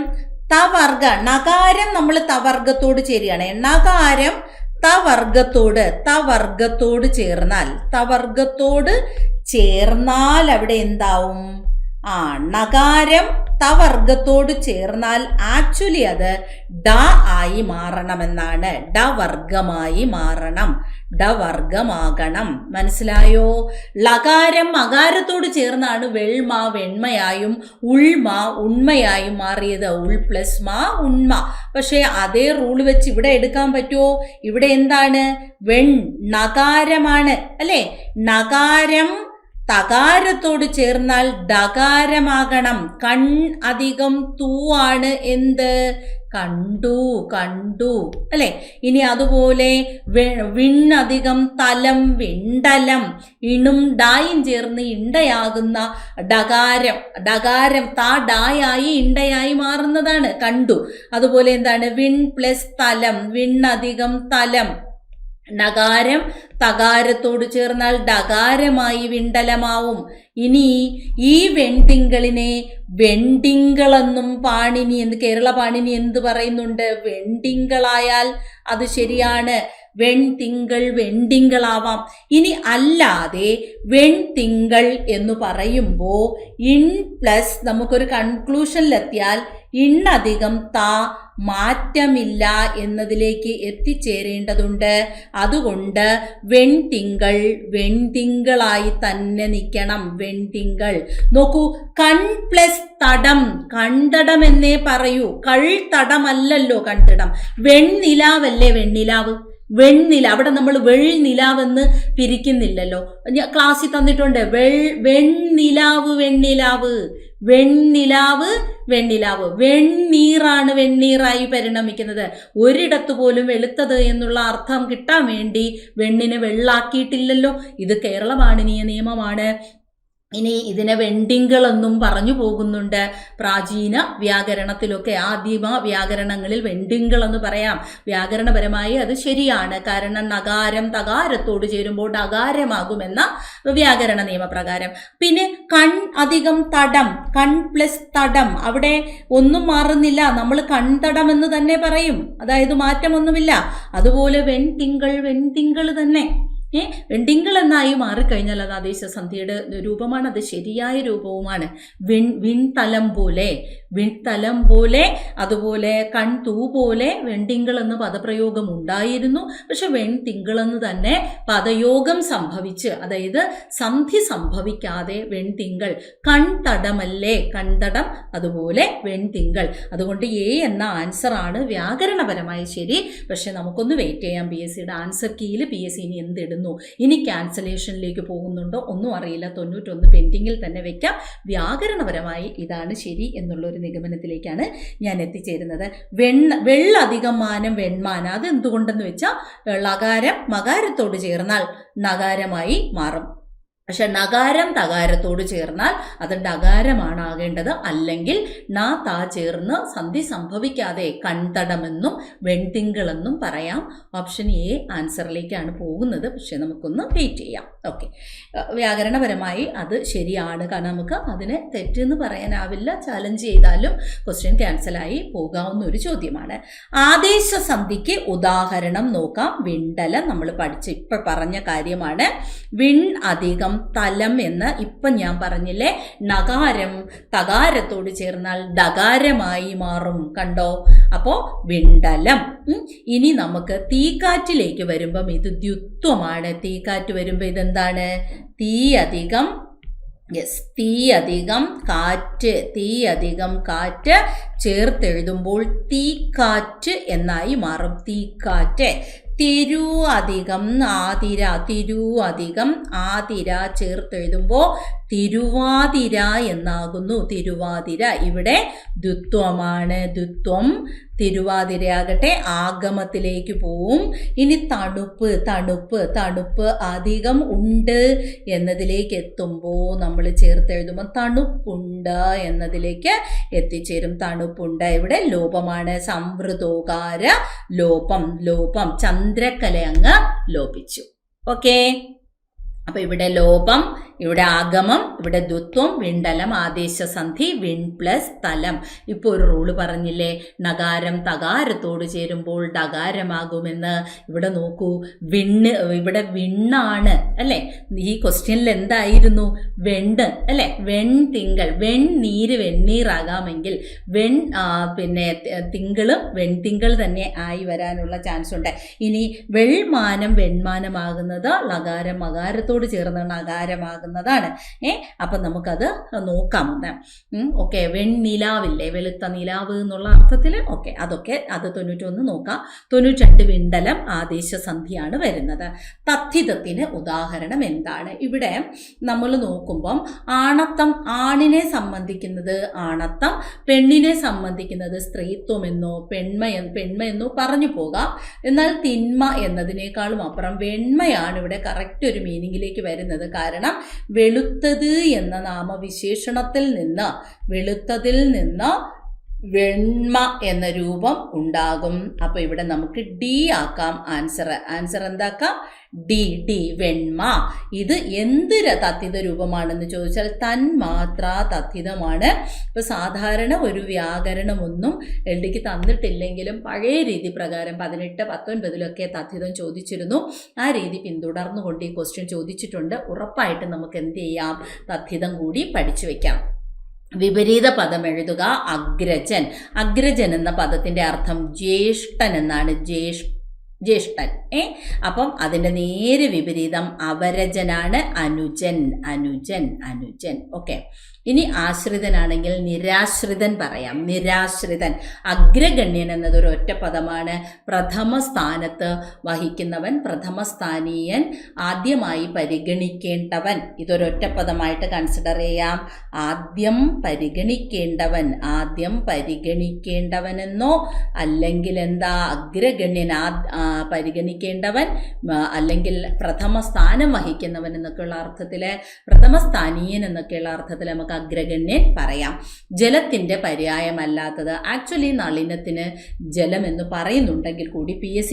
തവർഗ. നകാരം നമ്മൾ തവർഗത്തോട് ചേരുകയാണ്. നകാരം തവർഗത്തോട് ചേർന്നാൽ അവിടെ എന്താവും? നകാരം തവർഗത്തോട് ചേർന്നാൽ ആക്ച്വലി അത് ഡ ആയി മാറണമെന്നാണ്. ഡ വർഗമായി മാറണം, ഡ വർഗമാകണം. മനസ്സിലായോ? ലകാരം മകാരത്തോട് ചേർന്നാണ് വെൾമ വെണ്മയായും ഉൾമ ഉണ്മയായും മാറിയത്. ഉൾ പ്ലസ് മ ഉണ്മ. പക്ഷേ അതേ റൂൾ വെച്ച് ഇവിടെ എടുക്കാൻ പറ്റുമോ? ഇവിടെ എന്താണ്? വെൺ നകാരമാണ് അല്ലേ? നകാരം തകാരത്തോട് ചേർന്നാൽ ഡകാരമാകണം. കൺ അധികം തൂ ആണ് എന്ത്? കണ്ടു അല്ലെ? ഇനി അതുപോലെ വിണ്ണധികം തലം വിണ്ടലം. ഇണും ഡായും ചേർന്ന് ഇണ്ടയാകുന്ന ഡകാരം താ ഡായായി ഇണ്ടയായി മാറുന്നതാണ് കണ്ടു. അതുപോലെ എന്താണ്? വിൺ പ്ലസ് തലം, വിണ്ണധികം തലം. നകാരം തകാരത്തോട് ചേർന്നാൽ ഡകാരമായി വിണ്ടലമാവും. ഇനി ഈ വെൺതിങ്കളിനെ വെണ്ടിങ്കളെന്നും പാണിനി കേരള പാണിനി എന്ത് പറയുന്നുണ്ട്? വെണ്ടിങ്കളായാൽ അത് ശരിയാണ്. വെൺതിങ്കൾ വെണ്ടിങ്കളാവാം. ഇനി അല്ലാതെ വെൺതിങ്കൾ എന്ന് പറയുമ്പോൾ ഇൻ പ്ലസ് നമുക്കൊരു കൺക്ലൂഷനിലെത്തിയാൽ ഇണ്ണധികം താ മാറ്റമില്ല എന്നതിലേക്ക് എത്തിച്ചേരേണ്ടതുണ്ട്. അതുകൊണ്ട് വെൺതിങ്കൾ വെൺതിങ്കളായി തന്നെ നിൽക്കണം. വെൺതിങ്കൾ നോക്കൂ, കൺ പ്ലസ് തടം, കൺതടം എന്നേ പറയൂ. കൾ തടമല്ലല്ലോ കൺതടം. വെണ്ണിലാവല്ലേ വെണ്ണിലാവ്? അവിടെ നമ്മൾ വെള്ളിലാവെന്ന് പിരിക്കുന്നില്ലല്ലോ. ക്ലാസ്സിൽ തന്നിട്ടുണ്ട് വെണ്ണിലാവ് വെണ്ണീറാണ് വെണ്ണീറായി പരിണമിക്കുന്നത്. ഒരിടത്ത് പോലും വെളുത്തത് എന്നുള്ള അർത്ഥം കിട്ടാൻ വേണ്ടി വെണ്ണിനെ വെള്ളാക്കിയിട്ടില്ലല്ലോ. ഇത് കേരള പാണിനീയ നിയമമാണ്. ഇനി ഇതിനെ വെണ്ടിങ്കളെന്നും പറഞ്ഞു പോകുന്നുണ്ട്. പ്രാചീന വ്യാകരണത്തിലൊക്കെ ആദിമ വ്യാകരണങ്ങളിൽ വെണ്ടിങ്കളെന്ന് പറയാം. വ്യാകരണപരമായി അത് ശരിയാണ്. കാരണം നകാരം തകാരത്തോട് ചേരുമ്പോൾ ഡകാരമാകുമെന്ന വ്യാകരണ നിയമപ്രകാരം. പിന്നെ കൺ അധികം തടം, കൺ പ്ലസ് തടം, അവിടെ ഒന്നും മാറുന്നില്ല. നമ്മൾ കൺതടം എന്ന് തന്നെ പറയും. അതായത് മാറ്റമൊന്നുമില്ല. അതുപോലെ വെൺതിങ്കൾ തന്നെ വെണ്ടിങ്കൾ എന്നായി മാറിക്കഴിഞ്ഞാൽ അത് ആദേശസന്ധിയുടെ രൂപമാണ്. അത് ശരിയായ രൂപവുമാണ്. വിൺതലം പോലെ അതുപോലെ കൺതൂ പോലെ വെണ്ടിങ്കൾ എന്ന പദപ്രയോഗം ഉണ്ടായിരുന്നു. പക്ഷെ വെൺതിങ്കളെന്ന് തന്നെ പദയോഗം സംഭവിച്ച്, അതായത് സന്ധി സംഭവിക്കാതെ വെൺതിങ്കൾ. കൺതടമല്ലേ കൺതടം, അതുപോലെ വെൺതിങ്കൾ. അതുകൊണ്ട് എ എന്ന ആൻസറാണ് വ്യാകരണപരമായി ശരി. പക്ഷെ നമുക്കൊന്ന് വെയിറ്റ് ചെയ്യാം. PSCയുടെ ആൻസർ കീയിൽ PSC ഇനി എന്തിടുന്നു, ഇനി ക്യാൻസലേഷനിലേക്ക് പോകുന്നുണ്ടോ ഒന്നും അറിയില്ല. 91 പെൻഡിങ്ങിൽ തന്നെ വെക്കാം. വ്യാകരണപരമായി ഇതാണ് ശരി എന്നുള്ളൊരു നിഗമനത്തിലേക്കാണ് ഞാൻ എത്തിച്ചേരുന്നത്. വെള്ളധികം മാനം വെൺമാന. അത് എന്തുകൊണ്ടെന്ന് വെച്ചാൽ ലകാരം മകാരത്തോട് ചേർന്നാൽ നകാരമായി മാറും. പക്ഷെ നകാരം തകാരത്തോട് ചേർന്നാൽ അത് ഡകാരമാണ് ആകേണ്ടത്. അല്ലെങ്കിൽ ന താ ചേർന്ന് സന്ധി സംഭവിക്കാതെ കൺതടമെന്നും വെൺതിങ്കളെന്നും പറയാം. ഓപ്ഷൻ എ ആൻസറിലേക്കാണ് പോകുന്നത്. പക്ഷെ നമുക്കൊന്ന് വെയിറ്റ് ചെയ്യാം. ഓക്കെ, വ്യാകരണപരമായി അത് ശരിയാണ്. കാരണം നമുക്ക് അതിനെ തെറ്റെന്ന് പറയാനാവില്ല. ചാലഞ്ച് ചെയ്താലും ക്വസ്റ്റ്യൻ ക്യാൻസലായി പോകാവുന്ന ഒരു ചോദ്യമാണ്. ആദേശസന്ധിക്ക് ഉദാഹരണം നോക്കാം. വിണ്ടലം നമ്മൾ ഇപ്പം പറഞ്ഞ കാര്യമാണ്. വിൺ അധികം തലം എന്ന് ഇപ്പം ഞാൻ പറഞ്ഞില്ലേ, നകാരം തകാരത്തോട് ചേർന്നാൽ ഡകാരമായി മാറും. കണ്ടോ? അപ്പോൾ വിണ്ടലം. ഇനി നമുക്ക് തീക്കാറ്റിലേക്ക് വരുമ്പം ഇത് ദ്വിത്വമാണ്. തീക്കാറ്റ് വരുമ്പോൾ ഇതെന്താണ്? തീ അധികം യെസ്, തീ അധികം കാറ്റ്, തീ അധികം കാറ്റ് ചേർത്തെഴുതുമ്പോൾ തീക്കാറ്റ് എന്നായി മാറും. തീക്കാറ്റ്. തിരു അധികം ആതിര, തിരു അധികം ആതിര ചേർത്തെഴുതുമ്പോൾ തിരുവാതിര എന്നാകുന്നു. തിരുവാതിര. ഇവിടെ ദ്വിത്വമാണ്. ദ്വിത്വം. തിരുവാതിരയാകട്ടെ ആഗമത്തിലേക്ക് പോവും. ഇനി തണുപ്പ്, തണുപ്പ്, തണുപ്പ് അധികം ഉണ്ട് എന്നതിലേക്ക് എത്തുമ്പോൾ നമ്മൾ ചേർത്തെഴുതുമ്പോൾ തണുപ്പുണ്ട് എന്നതിലേക്ക് എത്തിച്ചേരും. തണുപ്പുണ്ട്. ഇവിടെ ലോപമാണ്. സംവൃതോകാര ലോപം. ലോപം. ചന്ദ്രക്കല അങ്ങ് ലോപിച്ചു. ഓക്കെ. അപ്പൊ ഇവിടെ ലോപം, ഇവിടെ ആഗമം, ഇവിടെ ദ്വിത്വം, വിണ്ടലം, ആദേശസന്ധി, വിൺ പ്ലസ് തലം. ഇപ്പോൾ ഒരു റൂള് പറഞ്ഞില്ലേ, നകാരം തകാരത്തോട് ചേരുമ്പോൾ ഡകാരമാകുമെന്ന്. ഇവിടെ നോക്കൂ, വിണ്ണ്, ഇവിടെ വിണ്ണാണ് അല്ലേ. ഈ ക്വസ്റ്റ്യനിൽ എന്തായിരുന്നു? വെണ്ട് അല്ലേ. വെൺതിങ്കൾ. വെണ്ണീര് വെണ്ണീറാകാമെങ്കിൽ പിന്നെ തിങ്കളും വെൺതിങ്കൾ തന്നെ ആയി വരാനുള്ള ചാൻസ് ഉണ്ട്. ഇനി വെൾമാനം വെൺമാനമാകുന്നത് ലകാരം മകാരത്തോട് ചേർന്ന് നകാരമാകുന്നതാണ്. അപ്പം നമുക്കത് നോക്കാമെന്ന്. ഓക്കെ. വെണ്ണിലാവില്ലേ, വെളുത്ത നിലാവ് എന്നുള്ള അർത്ഥത്തിൽ. ഓക്കെ, അതൊക്കെ അത് 91 നോക്കാം. 92 വിണ്ടലം ആദേശസന്ധിയാണ് വരുന്നത്. തദ്ധിതത്തിന് ഉദാഹരണം എന്താണ്? ഇവിടെ നമ്മൾ നോക്കുമ്പം ആണത്തം ആണിനെ സംബന്ധിക്കുന്നത് ആണത്തം, പെണ്ണിനെ സംബന്ധിക്കുന്നത് സ്ത്രീത്വമെന്നോ പെൺമയെന്നോ പറഞ്ഞു പോകാം. എന്നാൽ തിന്മ എന്നതിനേക്കാളും അപ്പുറം വെണ്മയാണ് ഇവിടെ കറക്റ്റ് ഒരു മീനിങ്ങിലേക്ക് വരുന്നത്. കാരണം വെളുത്തത് എന്ന നാമവിശേഷണത്തിൽ നിന്ന്, വെളുത്തതിൽ നിന്ന് വെണ്മ എന്ന രൂപം ഉണ്ടാകും. അപ്പൊ ഇവിടെ നമുക്ക് ഡി ആക്കാം ആൻസർ. ആൻസർ എന്താക്കാം? ഡി. ഡി. വെണ്മ. ഇത് എന്ത് തദ്ധിത രൂപമാണെന്ന് ചോദിച്ചാൽ തന്മാത്ര തദ്ധിതമാണ്. ഇപ്പൊ സാധാരണ ഒരു വ്യാകരണമൊന്നും LDക്ക് തന്നിട്ടില്ലെങ്കിലും പഴയ രീതി പ്രകാരം 18, 19 തദ്ധിതം ചോദിച്ചിരുന്നു. ആ രീതി പിന്തുടർന്നുകൊണ്ട് ഈ ക്വസ്റ്റ്യൻ ചോദിച്ചിട്ടുണ്ട്. ഉറപ്പായിട്ടും നമുക്ക് എന്ത് ചെയ്യാം? തദ്ധിതം കൂടി പഠിച്ചു വെക്കാം. വിപരീത പദം എഴുതുക. അഗ്രജൻ. അഗ്രജൻ എന്ന പദത്തിന്റെ അർത്ഥം ജ്യേഷ്ഠൻ എന്നാണ്. ജ്യേഷ്ഠൻ. അപ്പം അതിൻ്റെ നേരെ വിപരീതം അപരജനാണ്. അനുജൻ. അനുജൻ. അനുജൻ. ഓക്കെ. ഇനി ആശ്രിതനാണെങ്കിൽ നിരാശ്രിതൻ പറയാം. നിരാശ്രിതൻ. അഗ്രഗണ്യൻ എന്നതൊരു ഒറ്റ പദമാണ്. പ്രഥമ സ്ഥാനത്ത് വഹിക്കുന്നവൻ, പ്രഥമസ്ഥാനീയൻ, ആദ്യമായി പരിഗണിക്കേണ്ടവൻ. ഇതൊരൊറ്റ പദമായിട്ട് കൺസിഡർ ചെയ്യാം. ആദ്യം പരിഗണിക്കേണ്ടവൻ. ആദ്യം പരിഗണിക്കേണ്ടവനെന്നോ അല്ലെങ്കിൽ എന്താ അഗ്രഗണ്യൻ പരിഗണിക്കേണ്ടവൻ അല്ലെങ്കിൽ പ്രഥമ സ്ഥാനം വഹിക്കുന്നവൻ എന്നൊക്കെയുള്ള അർത്ഥത്തിൽ, പ്രഥമസ്ഥാനീയൻ എന്നൊക്കെയുള്ള അർത്ഥത്തിൽ നമുക്ക് അഗ്രഗണ്യൻ പറയാം. ജലത്തിന്റെ പര്യായമല്ലാത്തത്. ആക്ച്വലി നളിനത്തിന് ജലം എന്ന് പറയുന്നുണ്ടെങ്കിൽ കൂടി PSC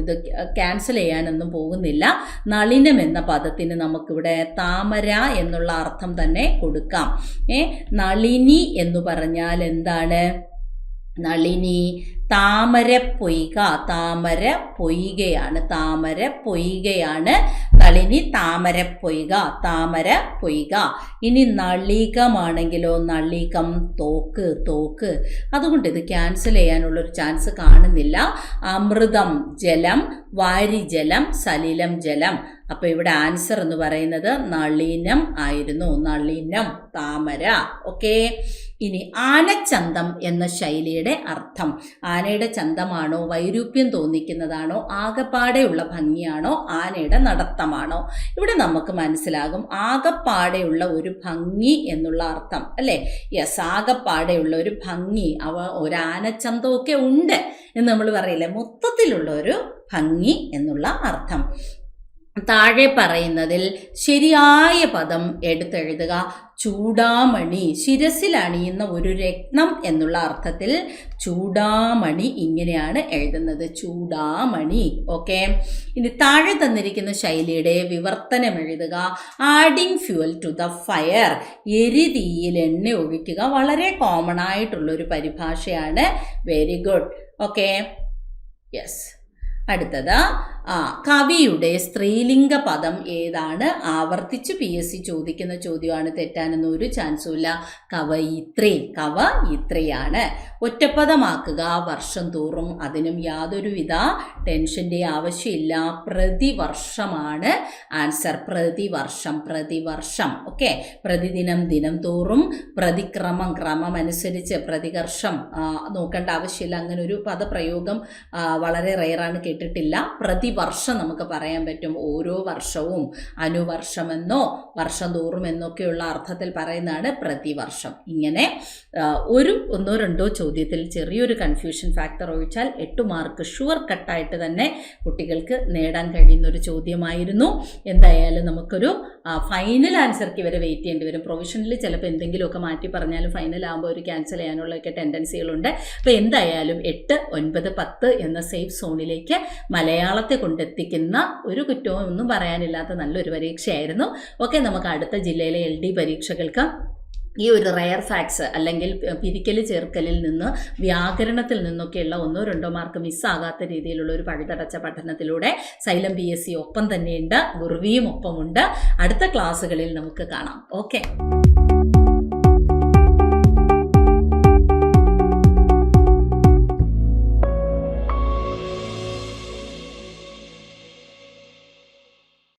ഇത് ക്യാൻസൽ ചെയ്യാനൊന്നും പോകുന്നില്ല. നളിനം എന്ന പദത്തിന് നമുക്കിവിടെ താമര എന്നുള്ള അർത്ഥം തന്നെ കൊടുക്കാം. നളിനി എന്ന് പറഞ്ഞാൽ എന്താണ്? നളിനി താമര പൊയ്ക. താമര പൊയ്കയാണ്. താമര പൊയ്കയാണ് നളിനി. താമര പൊയ്ക. താമര പൊയ്ക. ഇനി നളികമാണെങ്കിലോ നളികം. തോക്ക്. തോക്ക്. അതുകൊണ്ട് ഇത് ക്യാൻസൽ ചെയ്യാനുള്ളൊരു ചാൻസ് കാണുന്നില്ല. അമൃതം ജലം, വാരിജലം, സലിലം ജലം. അപ്പൊ ഇവിടെ ആൻസർ എന്ന് പറയുന്നത് നളിനം ആയിരുന്നു. നളിനം. താമര. ഓക്കെ. ഇനി ആനച്ചന്തം എന്ന ശൈലിയുടെ അർത്ഥം. ആനയുടെ ചന്തമാണോ, വൈരൂപ്യം തോന്നിക്കുന്നതാണോ, ആകപ്പാടെയുള്ള ഭംഗിയാണോ, ആനയുടെ നടത്തമാണോ? ഇവിടെ നമുക്ക് മനസ്സിലാകും ആകപ്പാടെയുള്ള ഒരു ഭംഗി എന്നുള്ള അർത്ഥം അല്ലേ. യെസ്, ആകപ്പാടെയുള്ള ഒരു ഭംഗി. ഒരു ആനച്ചന്തമൊക്കെ ഉണ്ട് എന്ന് നമ്മൾ പറയില്ലേ, മൊത്തത്തിലുള്ള ഒരു ഭംഗി എന്നുള്ള അർത്ഥം. താഴെ പറയുന്നതിൽ ശരിയായ പദം എടുത്തെഴുതുക. ചൂടാമണി. ശിരസിൽ അണിയുന്ന ഒരു രത്നം എന്നുള്ള അർത്ഥത്തിൽ ചൂടാമണി ഇങ്ങനെയാണ് എഴുതുന്നത്. ചൂടാമണി. ഓക്കെ. ഇനി താഴെ തന്നിരിക്കുന്ന ശൈലിയുടെ വിവർത്തനം എഴുതുക. Adding fuel to the fire. എരിതീയിൽ എണ്ണ ഒഴിക്കുക. വളരെ കോമൺ ആയിട്ടുള്ളൊരു പരിഭാഷയാണ്. Very good. ഓക്കെ. യെസ്. അടുത്തത് കവിയുടെ സ്ത്രീലിംഗ പദം ഏതാണ്? ആവർത്തിച്ച് PSC ചോദിക്കുന്ന ചോദ്യമാണ്, തെറ്റാനൊന്നും ഒരു ചാൻസും ഇല്ല. കവയിത്രി, കവയിത്രിയാണ്. ഒറ്റപ്പദമാക്കുക വർഷം തോറും, അതിനും യാതൊരുവിധ ടെൻഷൻ്റെ ആവശ്യമില്ല. പ്രതിവർഷമാണ് ആൻസർ. പ്രതിവർഷം. ഓക്കെ, പ്രതിദിനം, ദിനം തോറും, പ്രതിക്രമം, ക്രമം അനുസരിച്ച്, പ്രതികർഷം നോക്കേണ്ട ആവശ്യമില്ല. അങ്ങനെ ഒരു പദപ്രയോഗം വളരെ റെയറാണ്, കേട്ടിട്ടില്ല. പ്രതിവർഷം നമുക്ക് പറയാൻ പറ്റും. ഓരോ വർഷവും, അനുവർഷമെന്നോ വർഷം തോറും എന്നൊക്കെയുള്ള അർത്ഥത്തിൽ പറയുന്നതാണ് പ്രതിവർഷം. ഇങ്ങനെ ഒന്നോ രണ്ടോ ചോദ്യത്തിൽ ചെറിയൊരു കൺഫ്യൂഷൻ ഫാക്ടർ ഒഴിച്ചാൽ 8 മാർക്ക് ഷുവർ കട്ടായിട്ട് തന്നെ കുട്ടികൾക്ക് നേടാൻ കഴിയുന്ന ഒരു ചോദ്യമായിരുന്നു. എന്തായാലും നമുക്കൊരു ഫൈനൽ ആൻസർക്ക് വരെ വെയിറ്റ് ചെയ്യേണ്ടി വരും. പ്രൊവിഷനിൽ ചിലപ്പോൾ എന്തെങ്കിലുമൊക്കെ മാറ്റി പറഞ്ഞാലും ഫൈനൽ ആകുമ്പോൾ ഒരു ക്യാൻസൽ ചെയ്യാനുള്ളൊക്കെ ടെൻഡൻസികളുണ്ട്. അപ്പോൾ എന്തായാലും 8, 9, 10 എന്ന സേഫ് സോണിലേക്ക് മലയാളത്തെ കൊണ്ടെത്തിക്കുന്ന ഒരു കുറ്റവും ഒന്നും പറയാനില്ലാത്ത നല്ലൊരു പരീക്ഷയായിരുന്നു. ഓക്കെ, നമുക്ക് അടുത്ത ജില്ലയിലെ LD പരീക്ഷകൾക്ക് ഈ ഒരു റയർ ഫാക്ട്സ് അല്ലെങ്കിൽ പിരിക്കൽ ചേർക്കലിൽ നിന്ന്, വ്യാകരണത്തിൽ നിന്നൊക്കെയുള്ള 1-2 മാർക്ക് മിസ്സാകാത്ത രീതിയിലുള്ള ഒരു പഴുതടച്ച പഠനത്തിലൂടെ സൈലം PSC ഒപ്പം തന്നെയുണ്ട്, ഗുർവിയും ഒപ്പമുണ്ട്. അടുത്ത ക്ലാസ്സുകളിൽ നമുക്ക് കാണാം. ഓക്കെ.